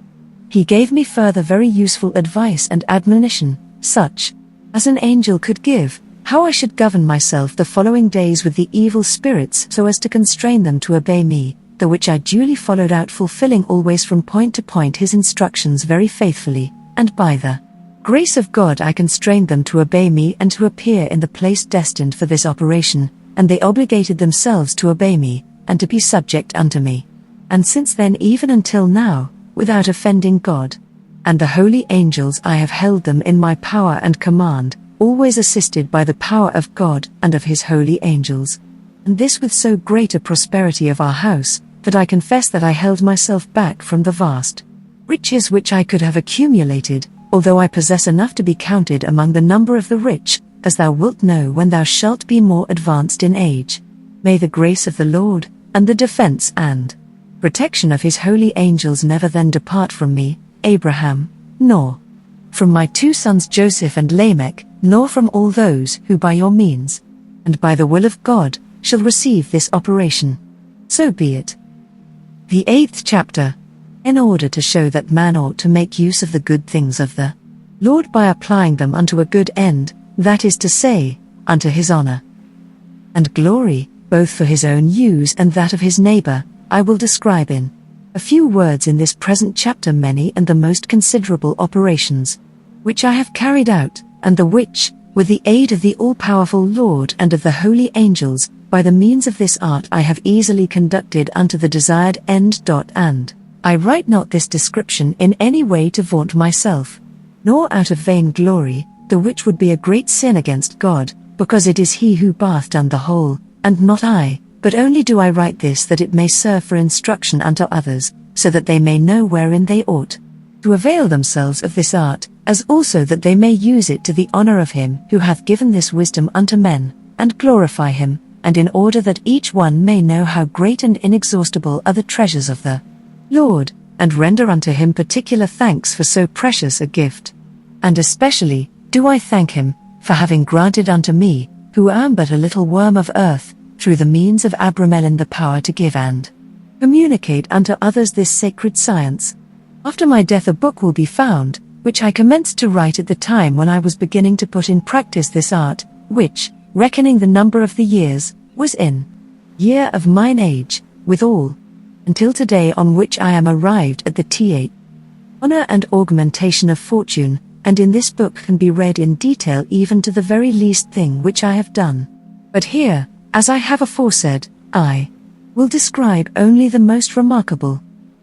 He gave me further very useful advice and admonition, such as an angel could give, how I should govern myself the following days with the evil spirits so as to constrain them to obey me, the which I duly followed out, fulfilling always from point to point his instructions very faithfully, and by the grace of God I constrained them to obey me and to appear in the place destined for this operation, and they obligated themselves to obey me, and to be subject unto me. And since then even until now, without offending God and the holy angels, I have held them in my power and command, always assisted by the power of God and of his holy angels. And this with so great a prosperity of our house, that I confess that I held myself back from the vast riches which I could have accumulated, although I possess enough to be counted among the number of the rich, as thou wilt know when thou shalt be more advanced in age. May the grace of the Lord, and the defense and protection of his holy angels never then depart from me, Abraham, nor from my two sons Joseph and Lamech, nor from all those who by your means, and by the will of God, shall receive this operation. So be it. The 8th chapter. In order to show that man ought to make use of the good things of the Lord by applying them unto a good end, that is to say, unto his honor and glory, both for his own use and that of his neighbor, I will describe in a few words in this present chapter many and the most considerable operations which I have carried out, and the which, with the aid of the all-powerful Lord and of the holy angels, by the means of this art I have easily conducted unto the desired end. And I write not this description in any way to vaunt myself, nor out of vain glory, the which would be a great sin against God, because it is he who hath done the whole, and not I, but only do I write this that it may serve for instruction unto others, so that they may know wherein they ought to avail themselves of this art, as also that they may use it to the honor of him who hath given this wisdom unto men, and glorify him, and in order that each one may know how great and inexhaustible are the treasures of the Lord, and render unto him particular thanks for so precious a gift. And especially do I thank him for having granted unto me, who am but a little worm of earth, through the means of Abramelin the power to give and communicate unto others this sacred science. After my death a book will be found, which I commenced to write at the time when I was beginning to put in practice this art, which, reckoning the number of the years, was in year of mine age, withal, until today, on which I am arrived at the th honor and augmentation of fortune, and in this book can be read in detail even to the very least thing which I have done. But here, as I have aforesaid, I will describe only the most remarkable.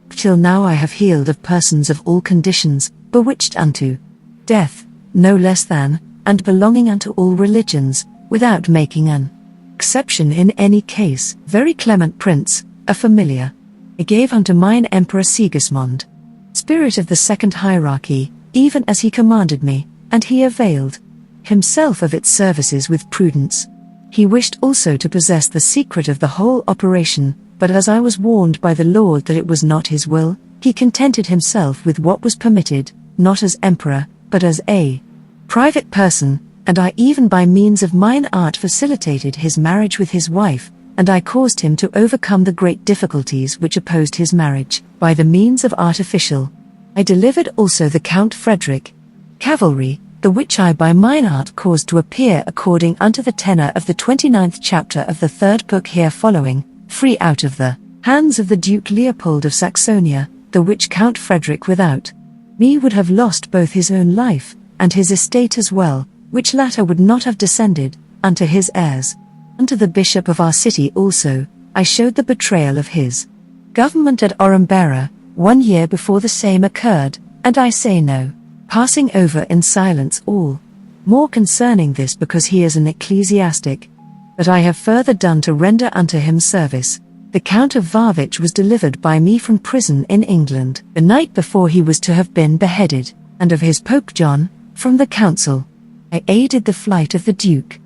Till now I have healed of persons of all conditions, bewitched unto death, no less than, and belonging unto all religions, without making an exception in any case. Very clement prince, a familiar, I gave unto mine Emperor Sigismund, spirit of the second hierarchy, even as he commanded me, and he availed himself of its services with prudence. He wished also to possess the secret of the whole operation, but as I was warned by the Lord that it was not his will, he contented himself with what was permitted, not as emperor, but as a private person, and I even by means of mine art facilitated his marriage with his wife, and I caused him to overcome the great difficulties which opposed his marriage, by the means of artificial. I delivered also the Count Frederick cavalry, the which I by mine art caused to appear according unto the tenor of the 29th chapter of the 3rd book here following, free out of the hands of the Duke Leopold of Saxonia, the which Count Frederick without me would have lost both his own life, and his estate as well, which latter would not have descended unto his heirs. Unto the bishop of our city also, I showed the betrayal of his government at Orumbera, 1 year before the same occurred, and I say no, passing over in silence all more concerning this because he is an ecclesiastic. But I have further done to render unto him service, The Count of Varvich was delivered by me from prison in England the night before he was to have been beheaded, and of his Pope John, from the council. I aided the flight of the Duke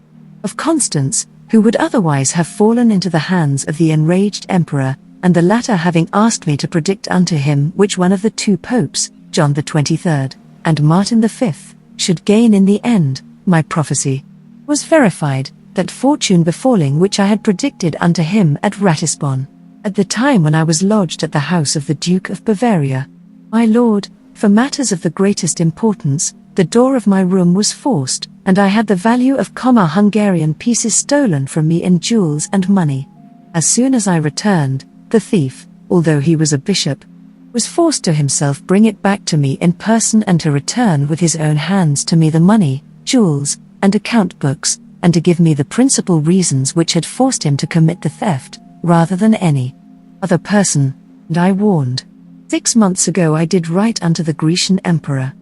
of Constance, who would otherwise have fallen into the hands of the enraged emperor, and the latter having asked me to predict unto him which one of the two popes, John the 23rd, and Martin the 5th, should gain in the end, my prophecy was verified, that fortune befalling which I had predicted unto him at Ratisbon, at the time when I was lodged at the house of the Duke of Bavaria. My lord, for matters of the greatest importance, the door of my room was forced, and I had the value of Hungarian pieces stolen from me in jewels and money. As soon as I returned, the thief, although he was a bishop, was forced to himself bring it back to me in person and to return with his own hands to me the money, jewels, and account books, and to give me the principal reasons which had forced him to commit the theft, rather than any other person, and I warned. 6 months ago I did write unto the Grecian emperor,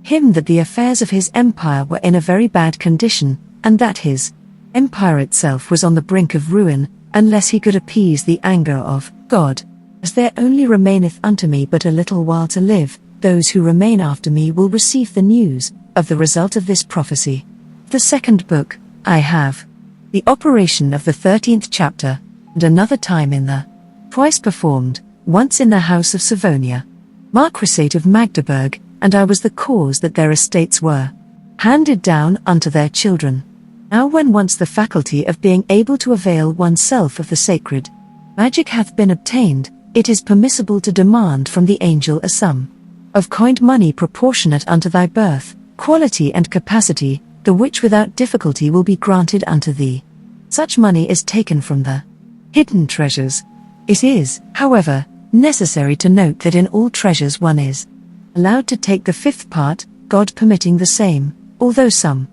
him that the affairs of his empire were in a very bad condition, and that his empire itself was on the brink of ruin, unless he could appease the anger of God. As there only remaineth unto me but a little while to live, those who remain after me will receive the news of the result of this prophecy. The second book, I have the operation of the 13th chapter, and another time in the twice performed, once in the house of Savonia, Marquisate of Magdeburg, and I was the cause that their estates were handed down unto their children. Now when once the faculty of being able to avail oneself of the sacred magic hath been obtained, it is permissible to demand from the angel a sum of coined money proportionate unto thy birth, quality and capacity, the which without difficulty will be granted unto thee. Such money is taken from the hidden treasures. It is, however, necessary to note that in all treasures one is allowed to take the fifth part, God permitting the same, although some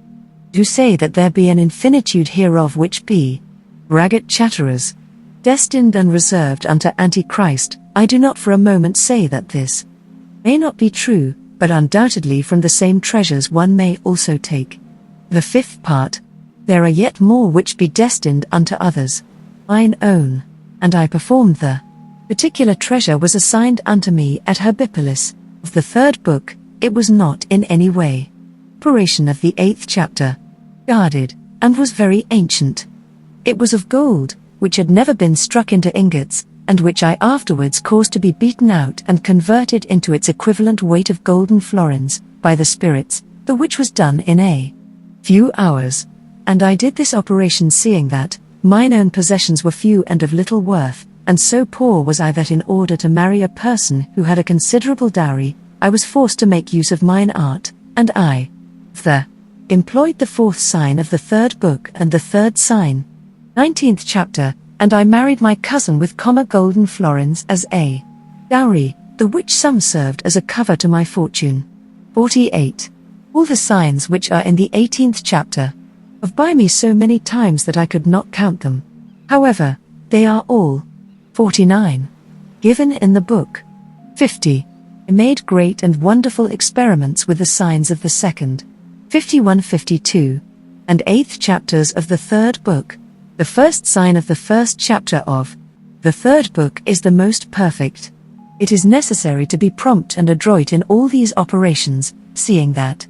do say that there be an infinitude hereof which be braggart chatterers, destined and reserved unto Antichrist. I do not for a moment say that this may not be true, but undoubtedly from the same treasures one may also take the fifth part. There are yet more which be destined unto others, mine own, and I performed the particular treasure was assigned unto me at Herbipolis. Of the third book, it was not in any way operation of the 8th chapter, guarded, and was very ancient. It was of gold, which had never been struck into ingots, and which I afterwards caused to be beaten out and converted into its equivalent weight of golden florins, by the spirits, the which was done in a few hours. And I did this operation seeing that mine own possessions were few and of little worth, and so poor was I that in order to marry a person who had a considerable dowry, I was forced to make use of mine art, and I employed the fourth sign of the third book and the third sign, 19th chapter, and I married my cousin with golden florins as a dowry, the which sum served as a cover to my fortune. 48. All the signs which are in the 18th chapter of by me so many times that I could not count them. However, they are all 49. Given in the book. 50. I made great and wonderful experiments with the signs of the second, 51-52, and 8th chapters of the third book. The first sign of the first chapter of the third book is the most perfect. It is necessary to be prompt and adroit in all these operations, seeing that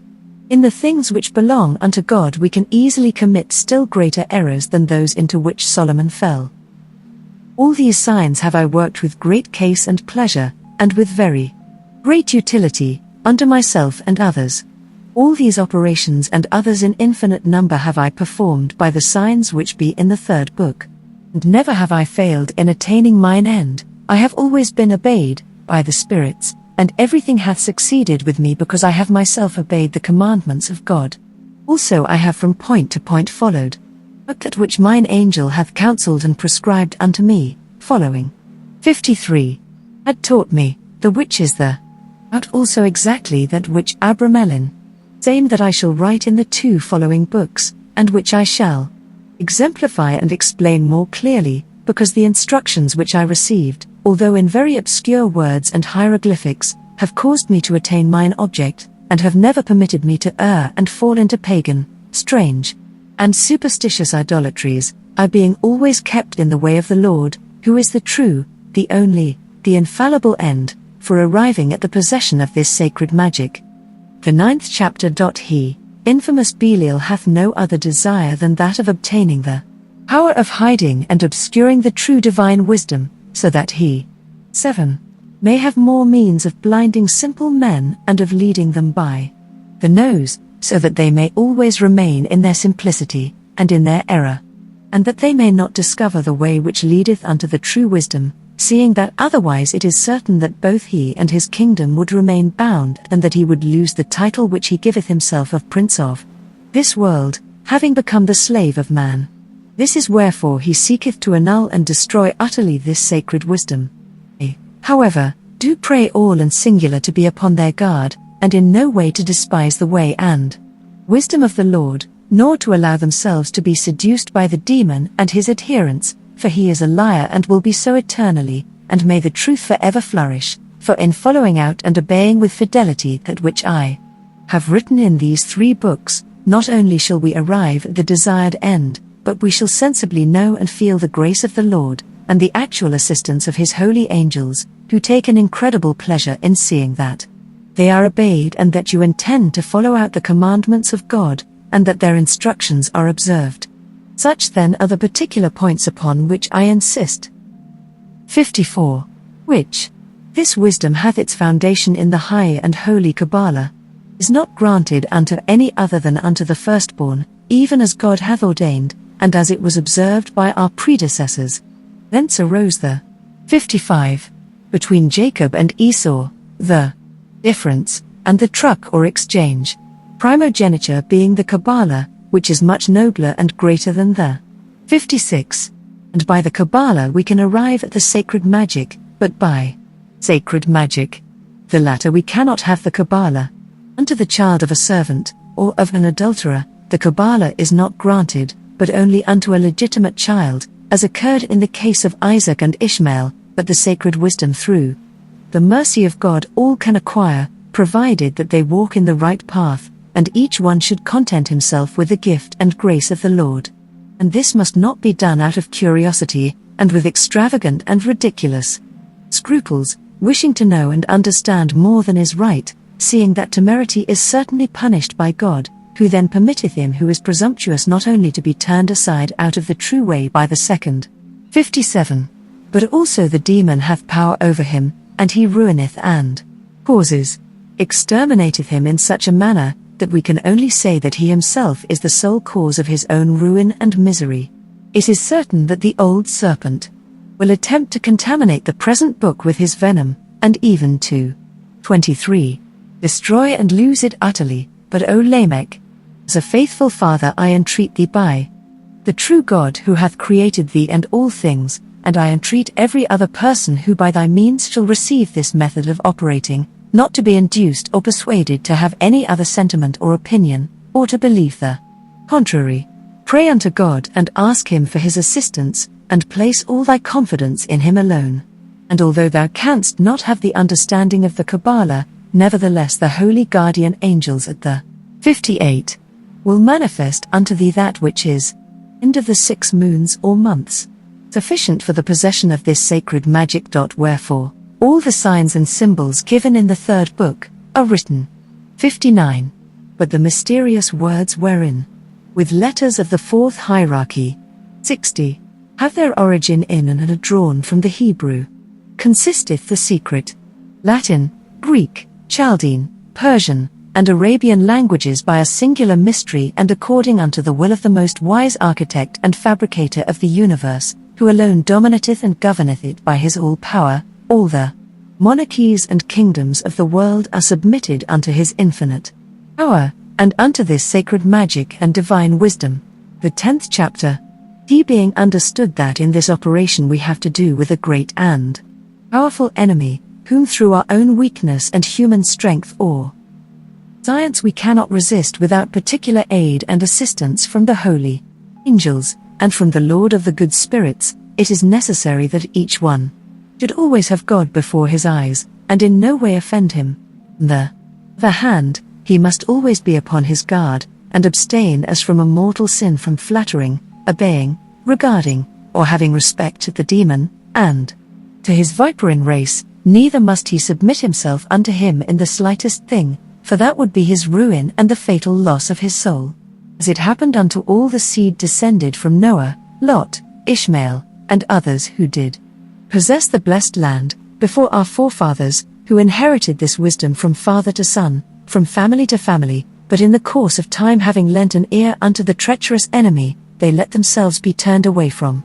in the things which belong unto God we can easily commit still greater errors than those into which Solomon fell. All these signs have I worked with great case and pleasure, and with very great utility, unto myself and others. All these operations and others in infinite number have I performed by the signs which be in the third book. And never have I failed in attaining mine end. I have always been obeyed by the spirits, and everything hath succeeded with me because I have myself obeyed the commandments of God. Also I have from point to point followed that which mine angel hath counselled and prescribed unto me, following. 53. Had taught me, the which is the out also exactly that which Abramelin, same that I shall write in the 2 following books, and which I shall exemplify and explain more clearly, because the instructions which I received, although in very obscure words and hieroglyphics, have caused me to attain mine object, and have never permitted me to err and fall into pagan, strange, and superstitious idolatries, I being always kept in the way of the Lord, who is the true, the only, the infallible end, for arriving at the possession of this sacred magic. The 9th chapter. He, infamous Belial, hath no other desire than that of obtaining the power of hiding and obscuring the true divine wisdom, so that he 7. May have more means of blinding simple men and of leading them by the nose, so that they may always remain in their simplicity, and in their error, and that they may not discover the way which leadeth unto the true wisdom, seeing that otherwise it is certain that both he and his kingdom would remain bound, and that he would lose the title which he giveth himself of Prince of this world, having become the slave of man. This is wherefore he seeketh to annul and destroy utterly this sacred wisdom. However, do pray all and singular to be upon their guard, and in no way to despise the way and wisdom of the Lord, nor to allow themselves to be seduced by the demon and his adherents, for he is a liar and will be so eternally, and may the truth forever flourish, for in following out and obeying with fidelity that which I have written in these 3 books, not only shall we arrive at the desired end, but we shall sensibly know and feel the grace of the Lord, and the actual assistance of his holy angels, who take an incredible pleasure in seeing that they are obeyed, and that you intend to follow out the commandments of God, and that their instructions are observed. Such then are the particular points upon which I insist. 54. Which, this wisdom hath its foundation in the high and holy Kabbalah, is not granted unto any other than unto the firstborn, even as God hath ordained, and as it was observed by our predecessors. Thence arose the 55. Between Jacob and Esau, the difference, and the truck or exchange, primogeniture being the Kabbalah, which is much nobler and greater than the 56. And by the Kabbalah we can arrive at the sacred magic, but by sacred magic, the latter we cannot have the Kabbalah. Unto the child of a servant, or of an adulterer, the Kabbalah is not granted, but only unto a legitimate child, as occurred in the case of Isaac and Ishmael, but the sacred wisdom through the mercy of God all can acquire, provided that they walk in the right path, and each one should content himself with the gift and grace of the Lord. And this must not be done out of curiosity, and with extravagant and ridiculous scruples, wishing to know and understand more than is right, seeing that temerity is certainly punished by God, who then permitteth him who is presumptuous not only to be turned aside out of the true way by the second 57, but also the demon hath power over him, and he ruineth and causes, exterminateth him in such a manner, that we can only say that he himself is the sole cause of his own ruin and misery. It is certain that the old serpent will attempt to contaminate the present book with his venom, and even to 23. Destroy and lose it utterly, but O Lamech, as a faithful father I entreat thee by the true God who hath created thee and all things, and I entreat every other person who by thy means shall receive this method of operating, not to be induced or persuaded to have any other sentiment or opinion, or to believe the contrary. Pray unto God and ask him for his assistance, and place all thy confidence in him alone. And although thou canst not have the understanding of the Kabbalah, nevertheless the holy guardian angels at the 58 will manifest unto thee that which is end of the 6 moons or months, sufficient for the possession of this sacred magic. Wherefore, all the signs and symbols given in the 3rd book are written. 59. But the mysterious words wherein, with letters of the 4th hierarchy, 60, have their origin in and are drawn from the Hebrew, consisteth the secret, Latin, Greek, Chaldean, Persian, and Arabian languages by a singular mystery and according unto the will of the most wise architect and fabricator of the universe, who alone dominateth and governeth it by his all power. All the monarchies and kingdoms of the world are submitted unto his infinite power, and unto this sacred magic and divine wisdom. The 10th chapter. He being understood that in this operation we have to do with a great and powerful enemy, whom through our own weakness and human strength or science we cannot resist without particular aid and assistance from the holy angels, and from the Lord of the good spirits, it is necessary that each one should always have God before his eyes, and in no way offend him. On the other hand, he must always be upon his guard, and abstain as from a mortal sin from flattering, obeying, regarding, or having respect to the demon, and to his viperian race, neither must he submit himself unto him in the slightest thing, for that would be his ruin and the fatal loss of his soul. As it happened unto all the seed descended from Noah, Lot, Ishmael, and others who did possess the blessed land, before our forefathers, who inherited this wisdom from father to son, from family to family, but in the course of time having lent an ear unto the treacherous enemy, they let themselves be turned away from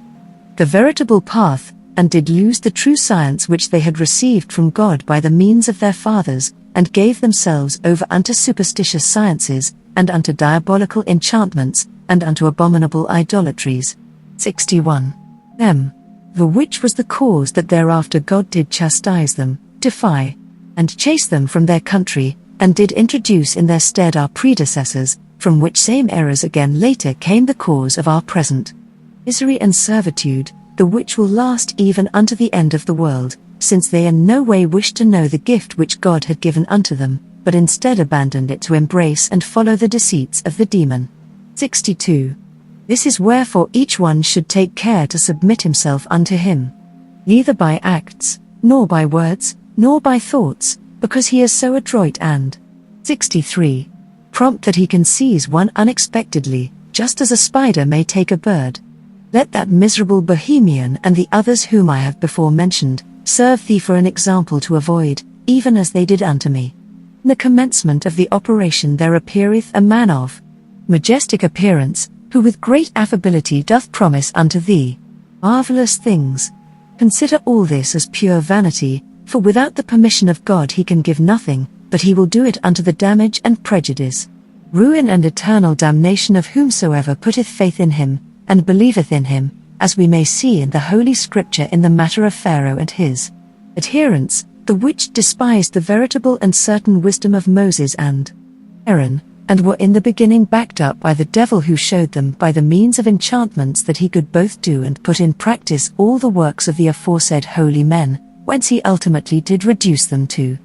the veritable path, and did lose the true science which they had received from God by the means of their fathers, and gave themselves over unto superstitious sciences, and unto diabolical enchantments, and unto abominable idolatries. 61. Them, the which was the cause that thereafter God did chastise them, defy, and chase them from their country, and did introduce in their stead our predecessors, from which same errors again later came the cause of our present misery and servitude, the which will last even unto the end of the world, since they in no way wished to know the gift which God had given unto them, but instead abandoned it to embrace and follow the deceits of the demon. 62. This is wherefore each one should take care to submit himself unto him, neither by acts, nor by words, nor by thoughts, because he is so adroit and 63. Prompt that he can seize one unexpectedly, just as a spider may take a bird. Let that miserable Bohemian and the others whom I have before mentioned, serve thee for an example to avoid, even as they did unto me. In the commencement of the operation there appeareth a man of majestic appearance, who with great affability doth promise unto thee marvelous things. Consider all this as pure vanity, for without the permission of God he can give nothing, but he will do it unto the damage and prejudice, ruin and eternal damnation of whomsoever putteth faith in him, and believeth in him, as we may see in the Holy Scripture in the matter of Pharaoh and his adherents, the which despised the veritable and certain wisdom of Moses and Aaron, and were in the beginning backed up by the devil, who showed them by the means of enchantments that he could both do and put in practice all the works of the aforesaid holy men, whence he ultimately did reduce them to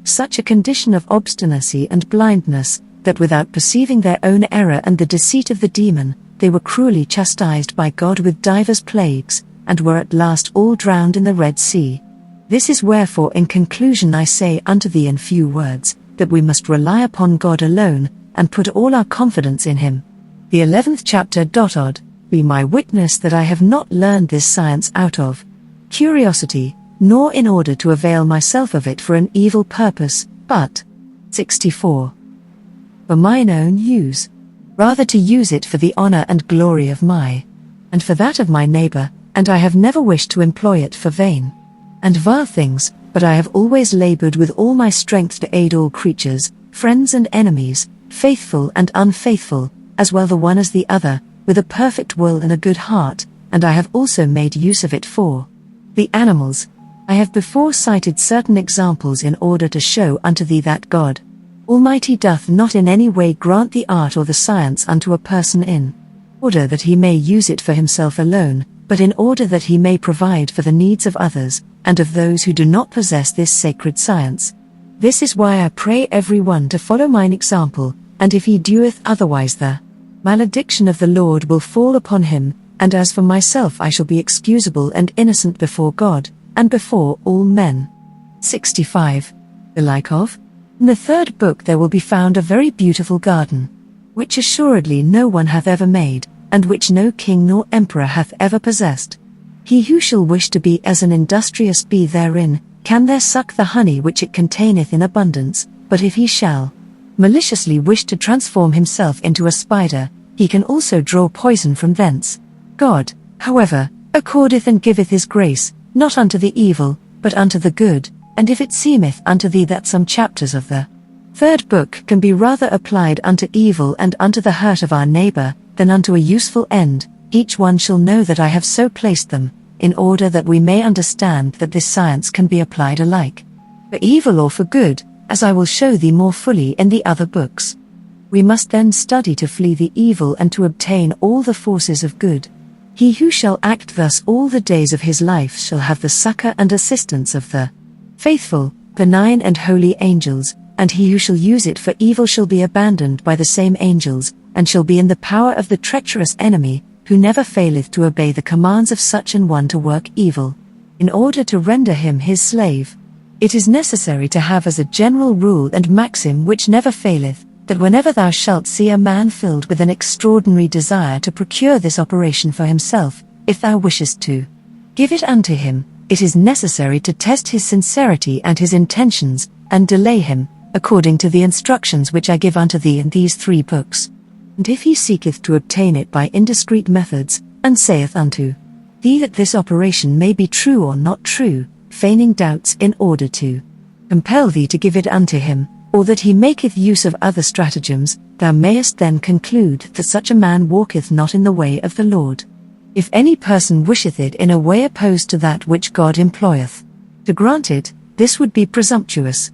such a condition of obstinacy and blindness, that without perceiving their own error and the deceit of the demon, they were cruelly chastised by God with divers plagues, and were at last all drowned in the Red Sea. This is wherefore in conclusion I say unto thee in few words, that we must rely upon God alone, and put all our confidence in him. The 11th chapter. Odd, be my witness that I have not learned this science out of curiosity, nor in order to avail myself of it for an evil purpose, but 64. For mine own use, rather to use it for the honor and glory of my, and for that of my neighbor, and I have never wished to employ it for vain and vile things, but I have always labored with all my strength to aid all creatures, friends and enemies, faithful and unfaithful, as well the one as the other, with a perfect will and a good heart, and I have also made use of it for the animals. I have before cited certain examples in order to show unto thee that God Almighty doth not in any way grant the art or the science unto a person in order that he may use it for himself alone, but in order that he may provide for the needs of others, and of those who do not possess this sacred science. This is why I pray every one to follow mine example, and if he doeth otherwise the malediction of the Lord will fall upon him, and as for myself I shall be excusable and innocent before God, and before all men. 65. The like of? In the 3rd book there will be found a very beautiful garden, which assuredly no one hath ever made, and which no king nor emperor hath ever possessed. He who shall wish to be as an industrious bee therein, can there suck the honey which it containeth in abundance, but if he shall maliciously wish to transform himself into a spider, he can also draw poison from thence. God, however, accordeth and giveth his grace, not unto the evil, but unto the good, and if it seemeth unto thee that some chapters of the 3rd book can be rather applied unto evil and unto the hurt of our neighbor, than unto a useful end, each one shall know that I have so placed them, in order that we may understand that this science can be applied alike for evil or for good, as I will show thee more fully in the other books. We must then study to flee the evil and to obtain all the forces of good. He who shall act thus all the days of his life shall have the succor and assistance of the faithful, benign and holy angels, and he who shall use it for evil shall be abandoned by the same angels, and shall be in the power of the treacherous enemy, who never faileth to obey the commands of such an one to work evil, in order to render him his slave. It is necessary to have as a general rule and maxim which never faileth, that whenever thou shalt see a man filled with an extraordinary desire to procure this operation for himself, if thou wishest to give it unto him, it is necessary to test his sincerity and his intentions, and delay him, according to the instructions which I give unto thee in these 3 books. And if he seeketh to obtain it by indiscreet methods, and saith unto thee that this operation may be true or not true, feigning doubts in order to compel thee to give it unto him, or that he maketh use of other stratagems, thou mayest then conclude that such a man walketh not in the way of the Lord. If any person wisheth it in a way opposed to that which God employeth to grant it, this would be presumptuous.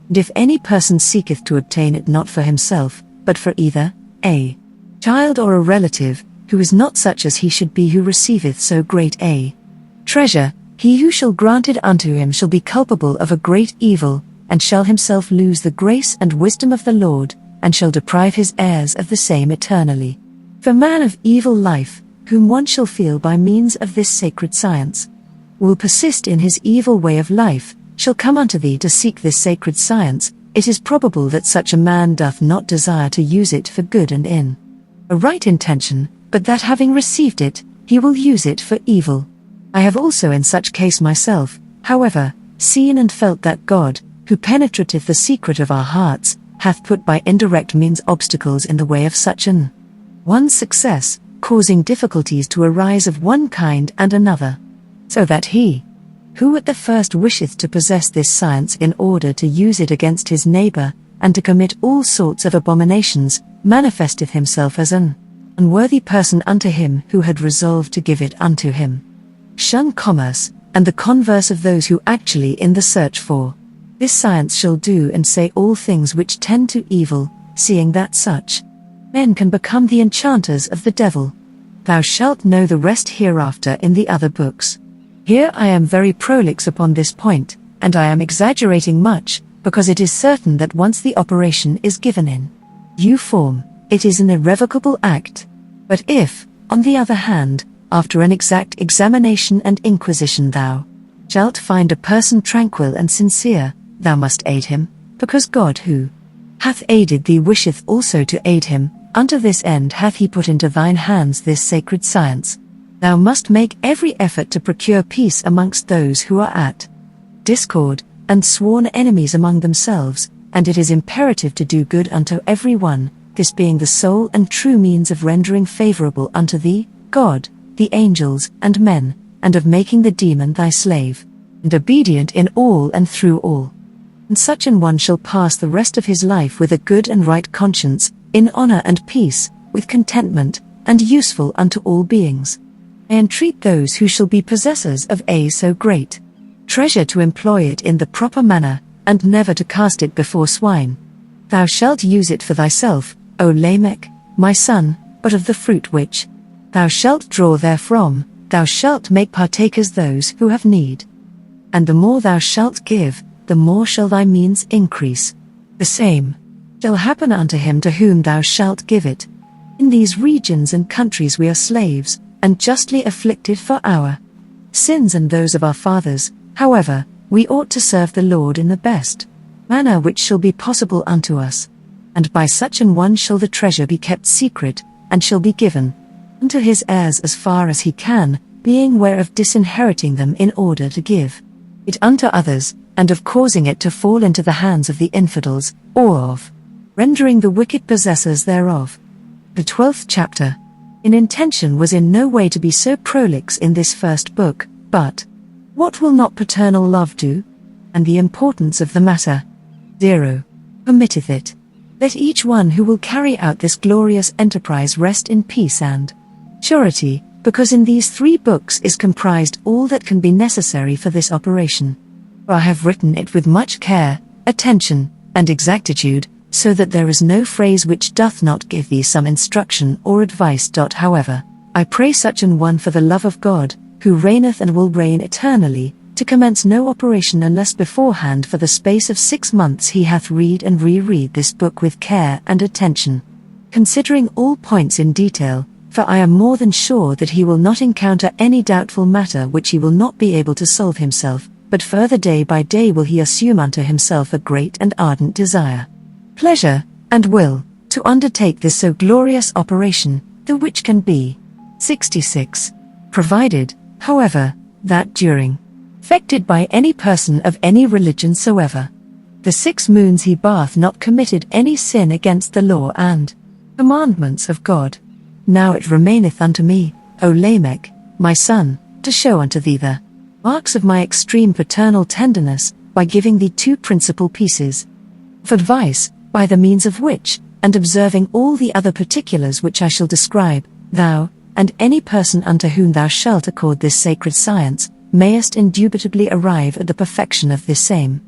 And if any person seeketh to obtain it not for himself, but for either a child or a relative, who is not such as he should be who receiveth so great a treasure, he who shall grant it unto him shall be culpable of a great evil, and shall himself lose the grace and wisdom of the Lord, and shall deprive his heirs of the same eternally. For man of evil life, whom one shall feel by means of this sacred science, will persist in his evil way of life, shall come unto thee to seek this sacred science, it is probable that such a man doth not desire to use it for good and in a right intention, but that having received it, he will use it for evil. I have also in such case myself, however, seen and felt that God, who penetrateth the secret of our hearts, hath put by indirect means obstacles in the way of such an one's success, causing difficulties to arise of one kind and another, so that he who at the first wisheth to possess this science in order to use it against his neighbor, and to commit all sorts of abominations, manifesteth himself as an unworthy person unto him who had resolved to give it unto him. Shun commerce, and the converse of those who actually in the search for this science shall do and say all things which tend to evil, seeing that such men can become the enchanters of the devil. Thou shalt know the rest hereafter in the other books. Here I am very prolix upon this point, and I am exaggerating much, because it is certain that once the operation is given in due form, it is an irrevocable act. But if, on the other hand, after an exact examination and inquisition thou shalt find a person tranquil and sincere, thou must aid him, because God who hath aided thee wisheth also to aid him, unto this end hath he put into thine hands this sacred science. Thou must make every effort to procure peace amongst those who are at discord, and sworn enemies among themselves, and it is imperative to do good unto every one, this being the sole and true means of rendering favorable unto thee, God, the angels and men, and of making the demon thy slave, and obedient in all and through all. And such an one shall pass the rest of his life with a good and right conscience, in honor and peace, with contentment, and useful unto all beings. I entreat those who shall be possessors of a so great treasure to employ it in the proper manner, and never to cast it before swine. Thou shalt use it for thyself, O Lamech, my son, but of the fruit which thou shalt draw therefrom, thou shalt make partakers those who have need. And the more thou shalt give, the more shall thy means increase. The same shall happen unto him to whom thou shalt give it. In these regions and countries we are slaves, and justly afflicted for our sins and those of our fathers. However, we ought to serve the Lord in the best manner which shall be possible unto us. And by such an one shall the treasure be kept secret, and shall be given unto his heirs as far as he can, being ware of disinheriting them in order to give it unto others, and of causing it to fall into the hands of the infidels, or of rendering the wicked possessors thereof. The 12th chapter. In intention was in no way to be so prolix in this first book, but what will not paternal love do? And the importance of the matter 0 permitteth it. Let each one who will carry out this glorious enterprise rest in peace and surety, because in these 3 books is comprised all that can be necessary for this operation. For I have written it with much care, attention, and exactitude, so that there is no phrase which doth not give thee some instruction or advice. However, I pray such an one for the love of God, who reigneth and will reign eternally, to commence no operation unless beforehand for the space of 6 months he hath read and re-read this book with care and attention, considering all points in detail, For I am more than sure that he will not encounter any doubtful matter which he will not be able to solve himself, but further day by day will he assume unto himself a great and ardent desire, pleasure, and will, to undertake this so glorious operation, the which can be. 66. Provided, however, that during, affected by any person of any religion soever, the 6 moons he bath not committed any sin against the law and commandments of God. Now it remaineth unto me, O Lamech, my son, to show unto thee the marks of my extreme paternal tenderness, by giving thee 2 principal pieces of advice, by the means of which, and observing all the other particulars which I shall describe, thou, and any person unto whom thou shalt accord this sacred science, mayest indubitably arrive at the perfection of this same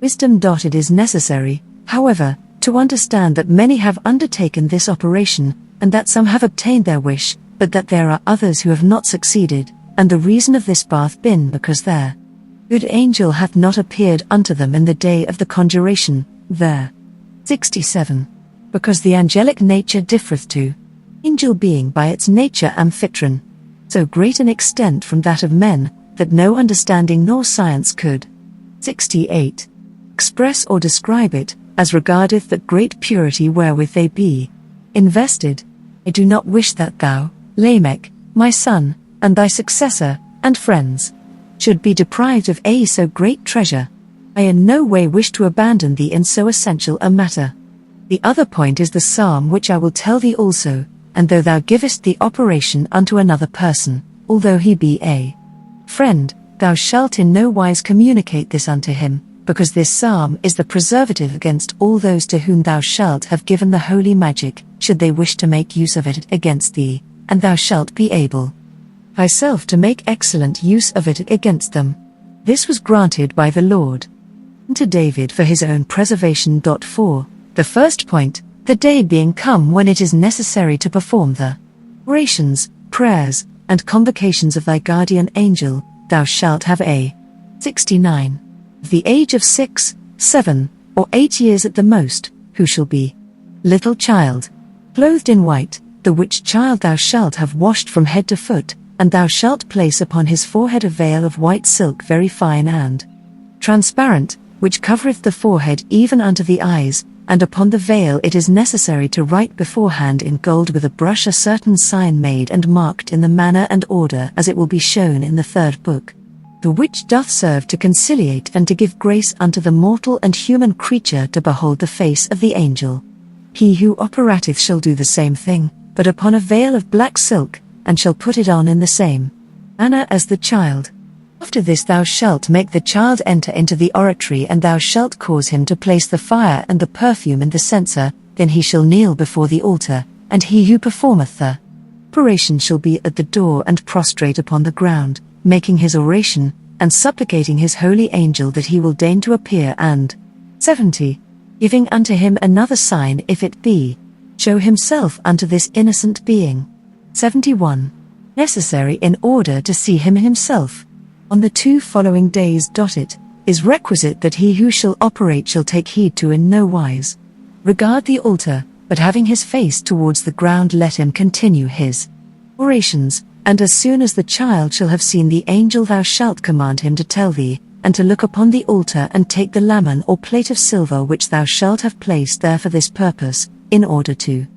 wisdom. It is necessary, however, to understand that many have undertaken this operation, and that some have obtained their wish, but that there are others who have not succeeded, and the reason of this bath been because their good angel hath not appeared unto them in the day of the conjuration, there. 67. Because the angelic nature differeth to angel being by its nature amphitryon, so great an extent from that of men, that no understanding nor science could. 68. Express or describe it, as regardeth that great purity wherewith they be invested. I do not wish that thou, Lamech, my son, and thy successor, and friends, should be deprived of a so great treasure. I in no way wish to abandon thee in so essential a matter. The other point is the psalm which I will tell thee also, and though thou givest the operation unto another person, although he be a friend, thou shalt in no wise communicate this unto him, because this psalm is the preservative against all those to whom thou shalt have given the holy magic, should they wish to make use of it against thee, and thou shalt be able thyself to make excellent use of it against them. This was granted by the Lord to David for his own preservation. 4. The first point, the day being come when it is necessary to perform the orations, prayers, and convocations of thy guardian angel, thou shalt have a 69. The age of 6, 7, or 8 years at the most, who shall be little child, clothed in white, the which child thou shalt have washed from head to foot, and thou shalt place upon his forehead a veil of white silk very fine and transparent, which covereth the forehead even unto the eyes, and upon the veil it is necessary to write beforehand in gold with a brush a certain sign made and marked in the manner and order as it will be shown in the 3rd book, the which doth serve to conciliate and to give grace unto the mortal and human creature to behold the face of the angel. He who operateth shall do the same thing, but upon a veil of black silk, and shall put it on in the same manner as the child. After this thou shalt make the child enter into the oratory, and thou shalt cause him to place the fire and the perfume in the censer, then he shall kneel before the altar, and he who performeth the operation shall be at the door and prostrate upon the ground, making his oration, and supplicating his holy angel that he will deign to appear, and 70. Giving unto him another sign if it be, show himself unto this innocent being. 71. Necessary in order to see him himself. On the 2 following days. It is requisite that he who shall operate shall take heed to in no wise regard the altar, but having his face towards the ground let him continue his orations, and as soon as the child shall have seen the angel thou shalt command him to tell thee, and to look upon the altar and take the lamen or plate of silver which thou shalt have placed there for this purpose, in order to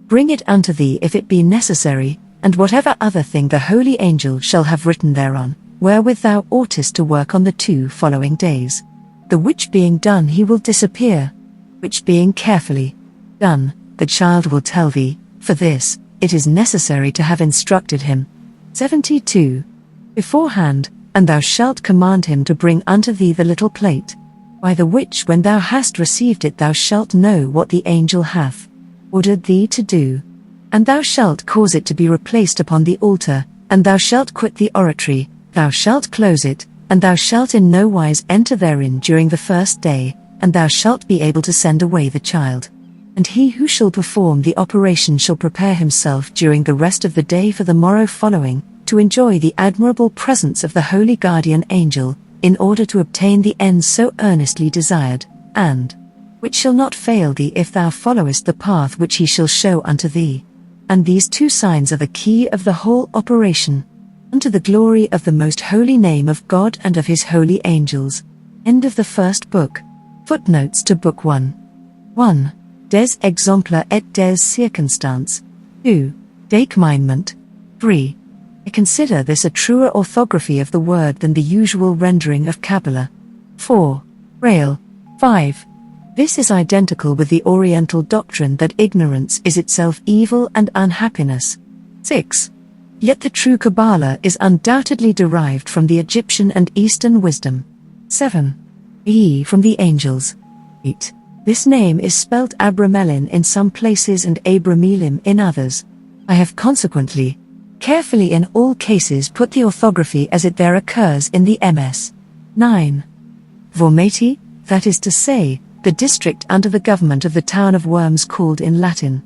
bring it unto thee if it be necessary, and whatever other thing the holy angel shall have written thereon, wherewith thou oughtest to work on the 2 following days. The which being done he will disappear, which being carefully done, the child will tell thee, for this, it is necessary to have instructed him. 72. Beforehand, and thou shalt command him to bring unto thee the little plate, by the which when thou hast received it thou shalt know what the angel hath ordered thee to do. And thou shalt cause it to be replaced upon the altar, and thou shalt quit the oratory, thou shalt close it, and thou shalt in no wise enter therein during the 1st day, and thou shalt be able to send away the child. And he who shall perform the operation shall prepare himself during the rest of the day for the morrow following, to enjoy the admirable presence of the holy guardian angel, in order to obtain the end so earnestly desired, and which shall not fail thee if thou followest the path which he shall show unto thee. and these two signs are the key of the whole operation. Unto the glory of the most holy name of God and of his holy angels. End of the first book. Footnotes to Book 1. 1. Des exemples et des circonstances. 2. Déclinement. 3. I consider this a truer orthography of the word than the usual rendering of Kabbalah. 4. Rael. 5. This is identical with the Oriental doctrine that ignorance is itself evil and unhappiness. 6. Yet the true Kabbalah is undoubtedly derived from the Egyptian and Eastern wisdom. 7. From the angels. 8. This name is spelt Abramelin in some places and Abramelin in others. I have consequently, carefully in all cases put the orthography as it there occurs in the MS. 9. Vormati, that is to say, the district under the government of the town of Worms called in Latin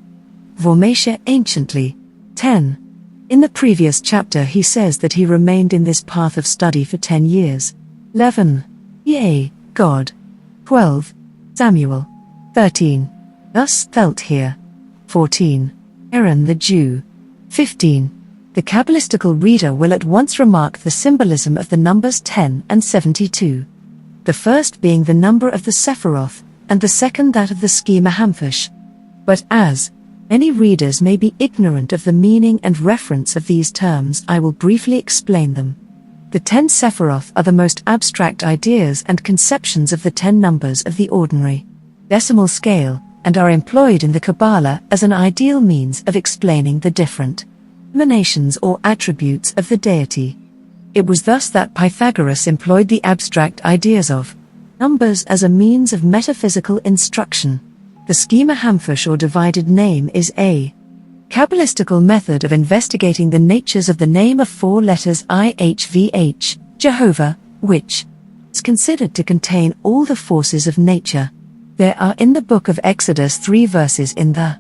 Vormatia anciently. 10. In the previous chapter he says that he remained in this path of study for 10 years. 11. Yea, God. 12. Samuel. 13. Thus felt here. 14. Aaron the Jew. 15. The Kabbalistical reader will at once remark the symbolism of the numbers 10 and 72. The first being the number of the Sephiroth, and the second that of the schema Hamphish. But as many readers may be ignorant of the meaning and reference of these terms, I will briefly explain them. The 10 Sephiroth are the most abstract ideas and conceptions of the 10 numbers of the ordinary decimal scale, and are employed in the Kabbalah as an ideal means of explaining the different emanations or attributes of the deity. It was thus that Pythagoras employed the abstract ideas of numbers as a means of metaphysical instruction. The schema Hamphish or divided name is a Kabbalistical method of investigating the natures of the name of 4 letters IHVH, Jehovah, which is considered to contain all the forces of nature. There are in the book of Exodus 3 verses in the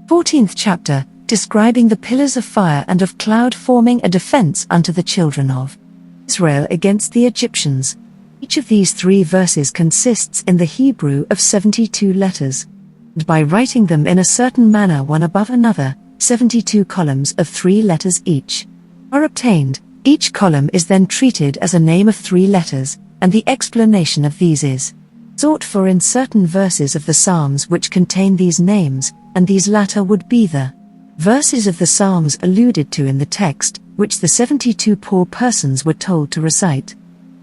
14th chapter, describing the pillars of fire and of cloud forming a defense unto the children of Israel against the Egyptians. Each of these 3 verses consists in the Hebrew of 72 letters. And by writing them in a certain manner one above another, 72 columns of 3 letters each are obtained. Each column is then treated as a name of 3 letters, and the explanation of these is sought for in certain verses of the Psalms which contain these names, and these latter would be the verses of the Psalms alluded to in the text, which the 72 poor persons were told to recite.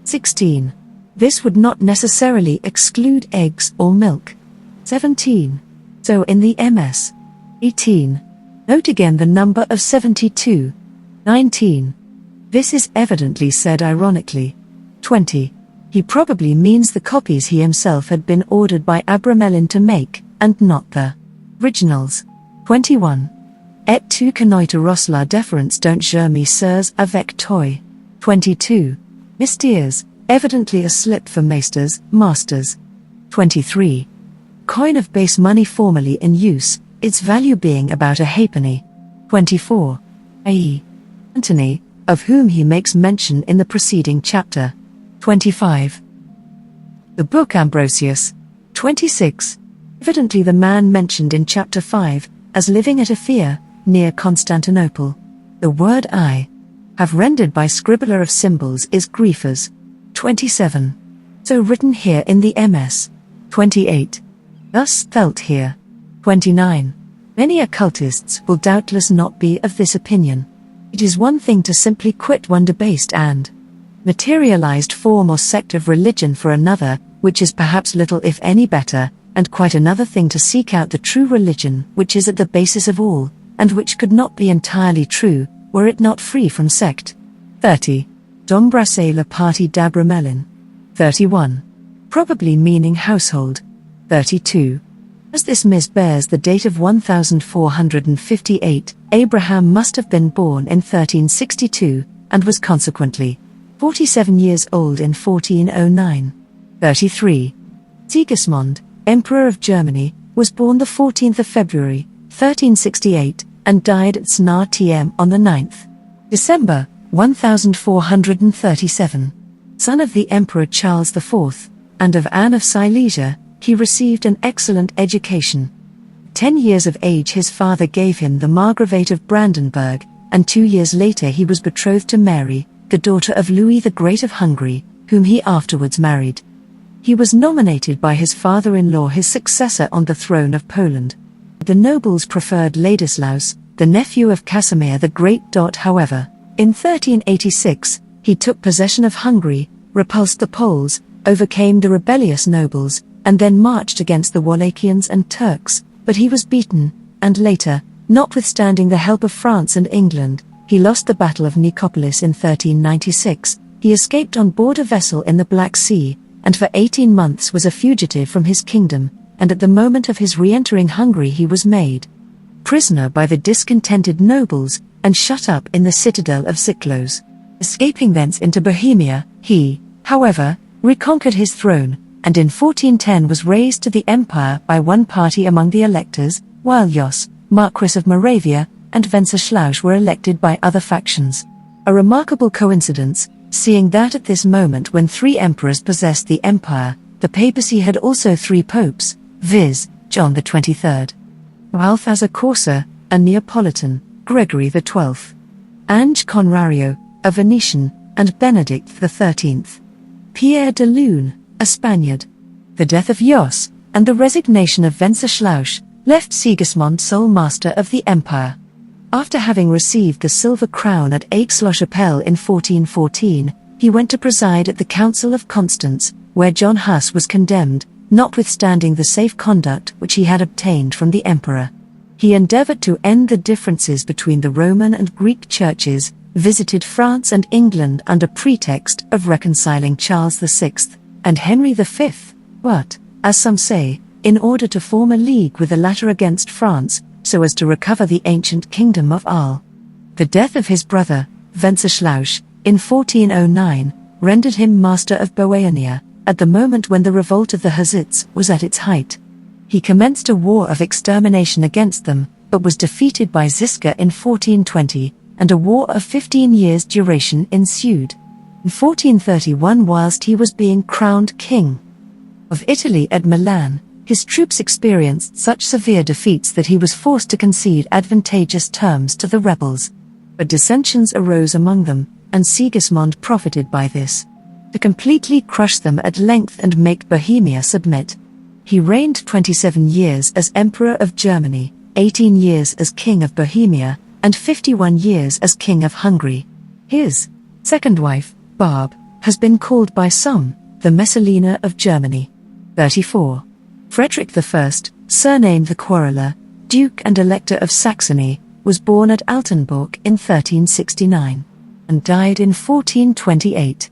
16. This would not necessarily exclude eggs or milk. 17. So in the MS. 18. Note again the number of 72. 19. This is evidently said ironically. 20. He probably means the copies he himself had been ordered by Abramelin to make, and not the originals. 21. Et tu connaîtras la différence dont je me sers avec toi. 22. Mystères, evidently a slip for maesters, masters. 23. Coin of base money formerly in use, its value being about a halfpenny. 24. i.e. Antony, of whom he makes mention in the preceding chapter. 25. The book Ambrosius. 26. Evidently the man mentioned in chapter 5, as living at Aphia, near Constantinople. The word I have rendered by scribbler of symbols is Griefers. 27. So written here in the MS. 28. Thus felt here. 29. Many occultists will doubtless not be of this opinion. It is one thing to simply quit one debased and materialized form or sect of religion for another, which is perhaps little if any better, and quite another thing to seek out the true religion which is at the basis of all, and which could not be entirely true, were it not free from sect. 30. D'embrasser la partie d'Abramelin. 31. Probably meaning household. 32. As this miss bears the date of 1458, Abraham must have been born in 1362, and was consequently 47 years old in 1409. 33. Sigismund, Emperor of Germany, was born the 14th of February, 1368, and died at Snartiem on the 9th December, 1437. Son of the Emperor Charles IV, and of Anne of Silesia, he received an excellent education. 10 years of age his father gave him the Margravate of Brandenburg, and 2 years later he was betrothed to Mary, the daughter of Louis the Great of Hungary, whom he afterwards married. He was nominated by his father-in-law his successor on the throne of Poland. The nobles preferred Ladislaus, the nephew of Casimir the Great. However, in 1386, he took possession of Hungary, repulsed the Poles, overcame the rebellious nobles, and then marched against the Wallachians and Turks, but he was beaten, and later, notwithstanding the help of France and England, he lost the Battle of Nicopolis in 1396. He escaped on board a vessel in the Black Sea, and for 18 months was a fugitive from his kingdom, and at the moment of his re-entering Hungary he was made prisoner by the discontented nobles, and shut up in the citadel of Siklos. Escaping thence into Bohemia, he, however, reconquered his throne, and in 1410 was raised to the empire by one party among the electors, while Jos, Marquis of Moravia, and Wenceslaus were elected by other factions. A remarkable coincidence, seeing that at this moment when 3 emperors possessed the empire, the papacy had also 3 popes, viz., John the 23rd, Balthazar Corsa, a Neapolitan, Gregory XII, Ange Conrario, a Venetian, and Benedict XIII. Pierre de Lune, a Spaniard. The death of Jos, and the resignation of Wenceslaus, left Sigismund sole master of the empire. After having received the silver crown at Aix-la-Chapelle in 1414, he went to preside at the Council of Constance, where John Huss was condemned, notwithstanding the safe conduct which he had obtained from the emperor. He endeavored to end the differences between the Roman and Greek churches, visited France and England under pretext of reconciling Charles VI and Henry V, but, as some say, in order to form a league with the latter against France, so as to recover the ancient kingdom of Arles. The death of his brother, Wenceslaus, in 1409, rendered him master of Bohemia, at the moment when the revolt of the Hussites was at its height. He commenced a war of extermination against them, but was defeated by Ziska in 1420, and a war of 15 years' duration ensued. In 1431, whilst he was being crowned king of Italy at Milan, his troops experienced such severe defeats that he was forced to concede advantageous terms to the rebels. But dissensions arose among them, and Sigismund profited by this to completely crush them at length and make Bohemia submit. He reigned 27 years as Emperor of Germany, 18 years as King of Bohemia, and 51 years as King of Hungary. His second wife, Barb, has been called by some the Messalina of Germany. 34. Frederick I, surnamed the Quarreler, Duke and Elector of Saxony, was born at Altenburg in 1369, and died in 1428.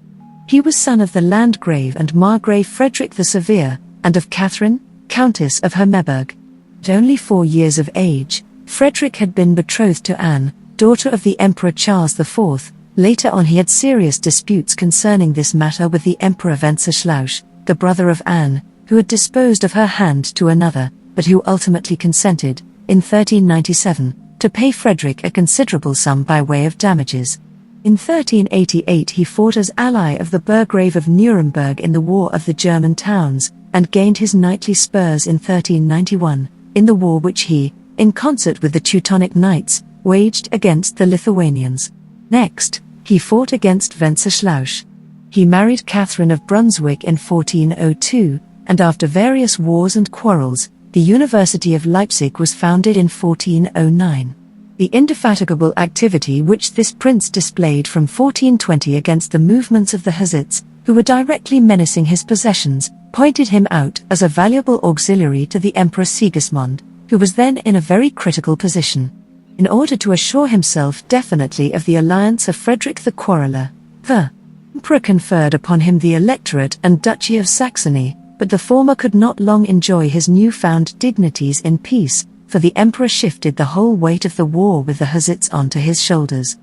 He was son of the Landgrave and Margrave Frederick the Severe, and of Catherine, Countess of Hermeberg. At only 4 years of age, Frederick had been betrothed to Anne, daughter of the Emperor Charles IV. Later on he had serious disputes concerning this matter with the Emperor Wenceslaus, the brother of Anne, who had disposed of her hand to another, but who ultimately consented, in 1397, to pay Frederick a considerable sum by way of damages. In 1388 he fought as ally of the Burgrave of Nuremberg in the War of the German Towns, and gained his knightly spurs in 1391, in the war which he, in concert with the Teutonic Knights, waged against the Lithuanians. Next, he fought against Wenceslaus. He married Catherine of Brunswick in 1402, and after various wars and quarrels, the University of Leipzig was founded in 1409. The indefatigable activity which this prince displayed from 1420 against the movements of the Hussites, who were directly menacing his possessions, pointed him out as a valuable auxiliary to the Emperor Sigismund, who was then in a very critical position. In order to assure himself definitely of the alliance of Frederick the Quarreler, the Emperor conferred upon him the Electorate and Duchy of Saxony, but the former could not long enjoy his newfound dignities in peace, for the Emperor shifted the whole weight of the war with the Hussites onto his shoulders.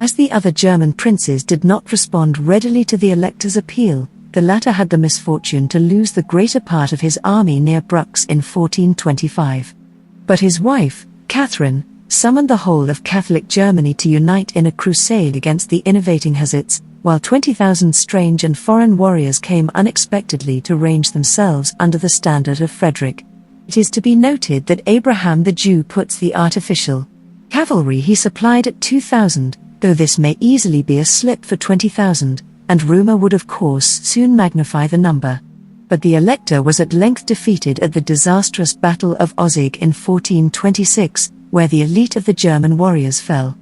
As the other German princes did not respond readily to the Elector's appeal, the latter had the misfortune to lose the greater part of his army near Brux in 1425. But his wife, Catherine, summoned the whole of Catholic Germany to unite in a crusade against the innovating Hussites, while 20,000 strange and foreign warriors came unexpectedly to range themselves under the standard of Frederick. It is to be noted that Abraham the Jew puts the artificial cavalry he supplied at 2,000, though this may easily be a slip for 20,000, and rumour would of course soon magnify the number. But the Elector was at length defeated at the disastrous Battle of Aussig in 1426, where the elite of the German warriors fell.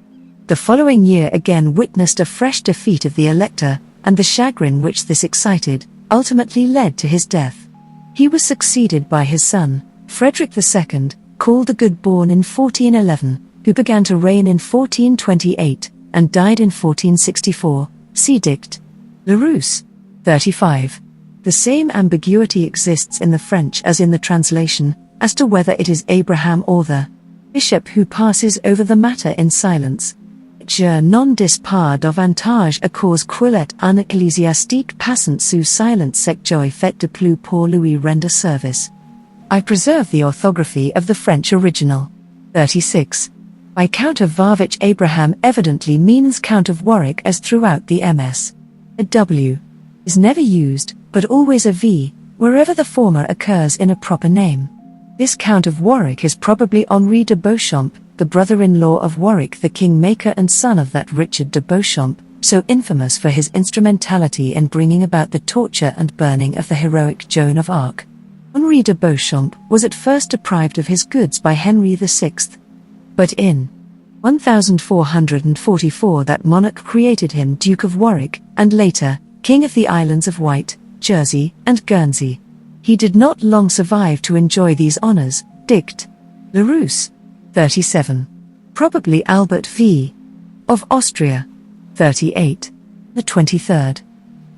The following year again witnessed a fresh defeat of the Elector, and the chagrin which this excited ultimately led to his death. He was succeeded by his son, Frederick II, called the Good-born in 1411, who began to reign in 1428, and died in 1464, see Dict. Larousse. 35. The same ambiguity exists in the French as in the translation, as to whether it is Abraham or the bishop who passes over the matter in silence. Je non dis pas davantage à cause qu'illet un ecclésiastique passant sous silence sec joy fait de plus pour lui render service. I preserve the orthography of the French original. 36. By Count of Warwick, Abraham evidently means Count of Warwick, as throughout the MS. A W is never used, but always a V, wherever the former occurs in a proper name. This Count of Warwick is probably Henri de Beauchamp, the brother-in-law of Warwick the Kingmaker and son of that Richard de Beauchamp, so infamous for his instrumentality in bringing about the torture and burning of the heroic Joan of Arc. Henri de Beauchamp was at first deprived of his goods by Henry VI. But in 1444 that monarch created him Duke of Warwick, and later, King of the Islands of Wight, Jersey, and Guernsey. He did not long survive to enjoy these honours. Dict. Larousse. 37. Probably Albert V. of Austria. 38. The 23rd.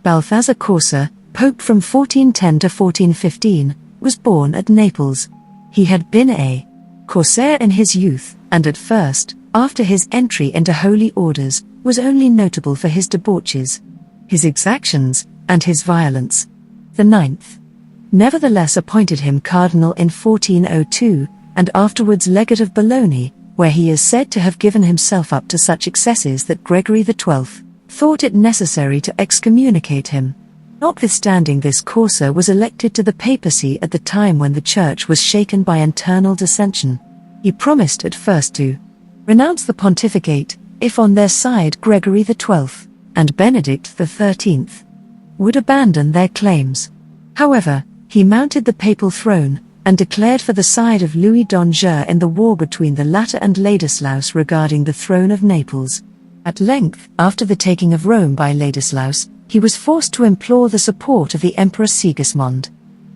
Balthazar Corsa, Pope from 1410 to 1415, was born at Naples. He had been a corsair in his youth, and at first, after his entry into holy orders, was only notable for his debauches, his exactions, and his violence. The 9th. Nevertheless appointed him cardinal in 1402, and afterwards legate of Bologna, where he is said to have given himself up to such excesses that Gregory XII thought it necessary to excommunicate him. Notwithstanding this, Corsa was elected to the papacy at the time when the church was shaken by internal dissension. He promised at first to renounce the pontificate, if on their side Gregory XII and Benedict XIII would abandon their claims. However, he mounted the papal throne, and declared for the side of Louis d'Angers in the war between the latter and Ladislaus regarding the throne of Naples. At length, after the taking of Rome by Ladislaus, he was forced to implore the support of the Emperor Sigismund.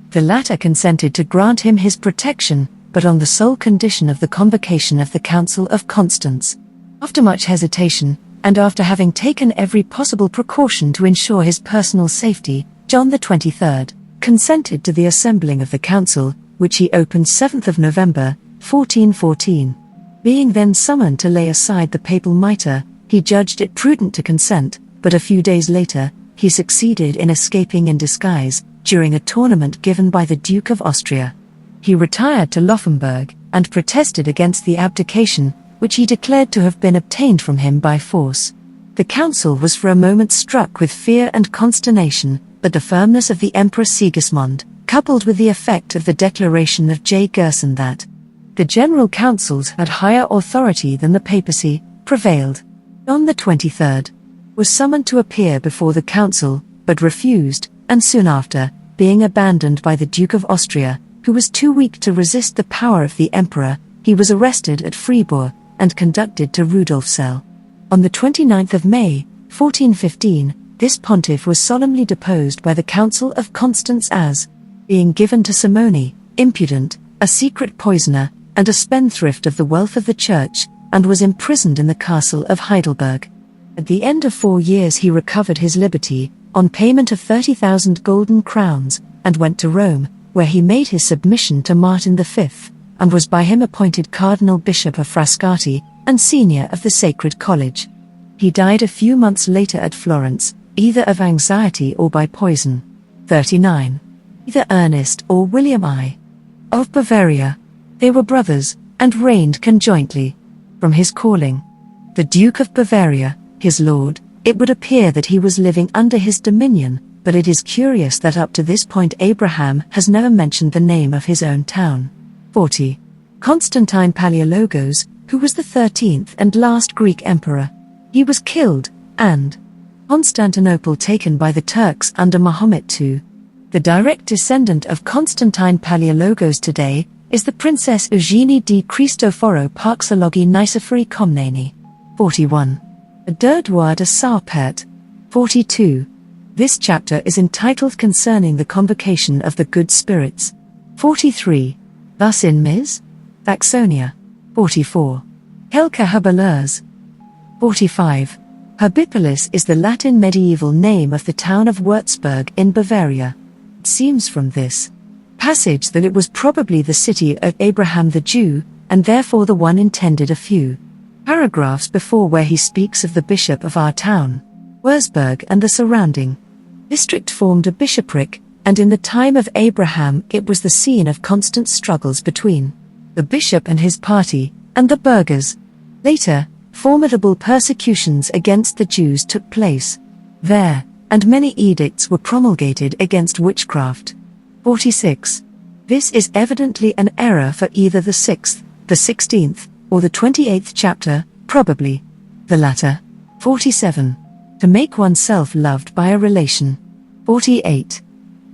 The latter consented to grant him his protection, but on the sole condition of the convocation of the Council of Constance. After much hesitation, and after having taken every possible precaution to ensure his personal safety, John XXIII consented to the assembling of the council, which he opened 7th of November, 1414. Being then summoned to lay aside the papal mitre, he judged it prudent to consent, but a few days later, he succeeded in escaping in disguise, during a tournament given by the Duke of Austria. He retired to Laufenburg, and protested against the abdication, which he declared to have been obtained from him by force. The council was for a moment struck with fear and consternation, but the firmness of the Emperor Sigismund, coupled with the effect of the declaration of J. Gerson that the general councils had higher authority than the papacy, prevailed. John XXIII was summoned to appear before the council, but refused, and soon after, being abandoned by the Duke of Austria, who was too weak to resist the power of the emperor, he was arrested at Fribourg, and conducted to Rudolfzell. On the 29th of May, 1415, this pontiff was solemnly deposed by the Council of Constance as being given to simony, impudent, a secret poisoner, and a spendthrift of the wealth of the church, and was imprisoned in the castle of Heidelberg. At the end of 4 years he recovered his liberty, on payment of 30,000 golden crowns, and went to Rome, where he made his submission to Martin V, and was by him appointed Cardinal Bishop of Frascati, and Senior of the Sacred College. He died a few months later at Florence, either of anxiety or by poison. 39. Either Ernest or William I. of Bavaria. They were brothers, and reigned conjointly. From his calling, the Duke of Bavaria, his lord, it would appear that he was living under his dominion, but it is curious that up to this point Abraham has never mentioned the name of his own town. 40. Constantine Palaiologos, who was the 13th and last Greek emperor. He was killed, and Constantinople taken by the Turks under Mahomet II. The direct descendant of Constantine Palaiologos today is the Princess Eugenie di Cristoforo Parxologi Nicephori Komneni. 41. A Durdoir de Sarpet. 42. This chapter is entitled Concerning the Convocation of the Good Spirits. 43. Thus in Ms. Saxonia. 44. Helca Herbaleurs. 45. Herbipolis is the Latin medieval name of the town of Würzburg in Bavaria. It seems from this passage that it was probably the city of Abraham the Jew, and therefore the one intended a few paragraphs before, where he speaks of the bishop of our town, Würzburg, and the surrounding district formed a bishopric, and in the time of Abraham it was the scene of constant struggles between the bishop and his party, and the burghers. Later, formidable persecutions against the Jews took place there, and many edicts were promulgated against witchcraft. 46. This is evidently an error for either the 6th, the 16th, or the 28th chapter, probably the latter. 47. To make oneself loved by a relation. 48.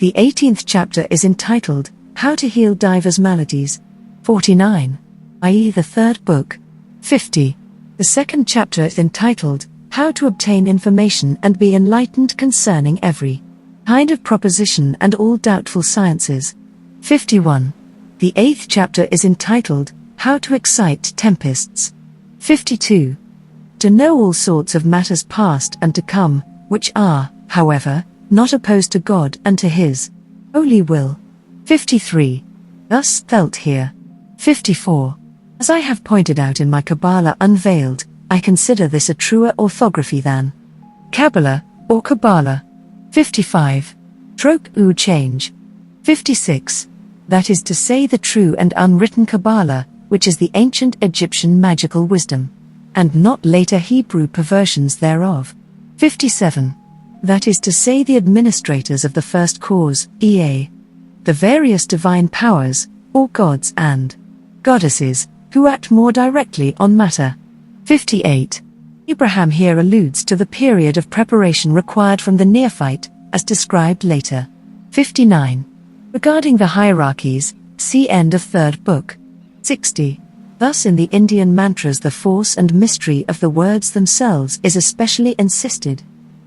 The 18th chapter is entitled, How to Heal Divers Maladies. 49. i.e. the 3rd book. 50. The 2nd chapter is entitled, How to Obtain Information and Be Enlightened Concerning Every Kind of Proposition and All Doubtful Sciences. 51. The 8th chapter is entitled, How to Excite Tempests. 52. To know all sorts of matters past and to come, which are, however, not opposed to God and to His holy will. 53. Thus felt here. 54. As I have pointed out in my Kabbalah Unveiled, I consider this a truer orthography than Kabbalah or Kabbalah. 55. Troke u change. 56. That is to say, the true and unwritten Kabbalah, which is the ancient Egyptian magical wisdom, and not later Hebrew perversions thereof. 57. That is to say, the administrators of the first cause, e.a. the various divine powers, or gods and goddesses, who act more directly on matter. 58. Abraham here alludes to the period of preparation required from the neophyte, as described later. 59. Regarding the hierarchies, see end of 3rd book. 60. Thus in the Indian mantras the force and mystery of the words themselves is especially insisted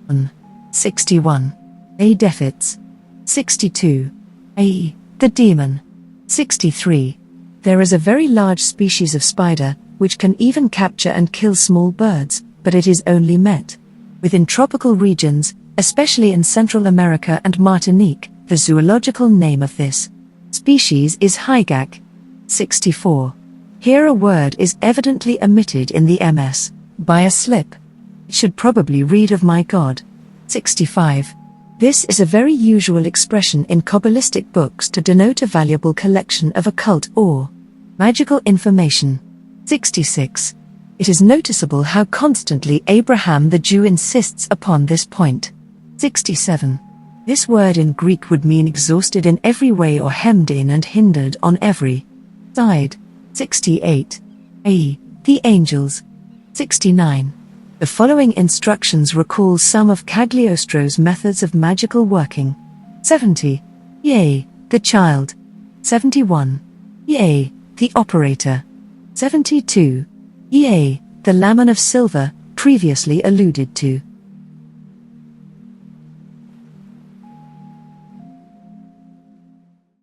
on. 61. A defits. 62. i.e. the demon. 63. There is a very large species of spider, which can even capture and kill small birds, but it is only met within tropical regions, especially in Central America and Martinique. The zoological name of this species is hygak. 64. Here a word is evidently omitted in the MS by a slip. It should probably read of my God. 65. This is a very usual expression in Kabbalistic books to denote a valuable collection of occult or magical information. 66. It is noticeable how constantly Abraham the Jew insists upon this point. 67. This word in Greek would mean exhausted in every way or hemmed in and hindered on every side. 68. i.e. the angels. 69. The following instructions recall some of Cagliostro's methods of magical working. 70. Yea, the child. 71. Yea, the operator. 72. Yea, the laman of silver, previously alluded to.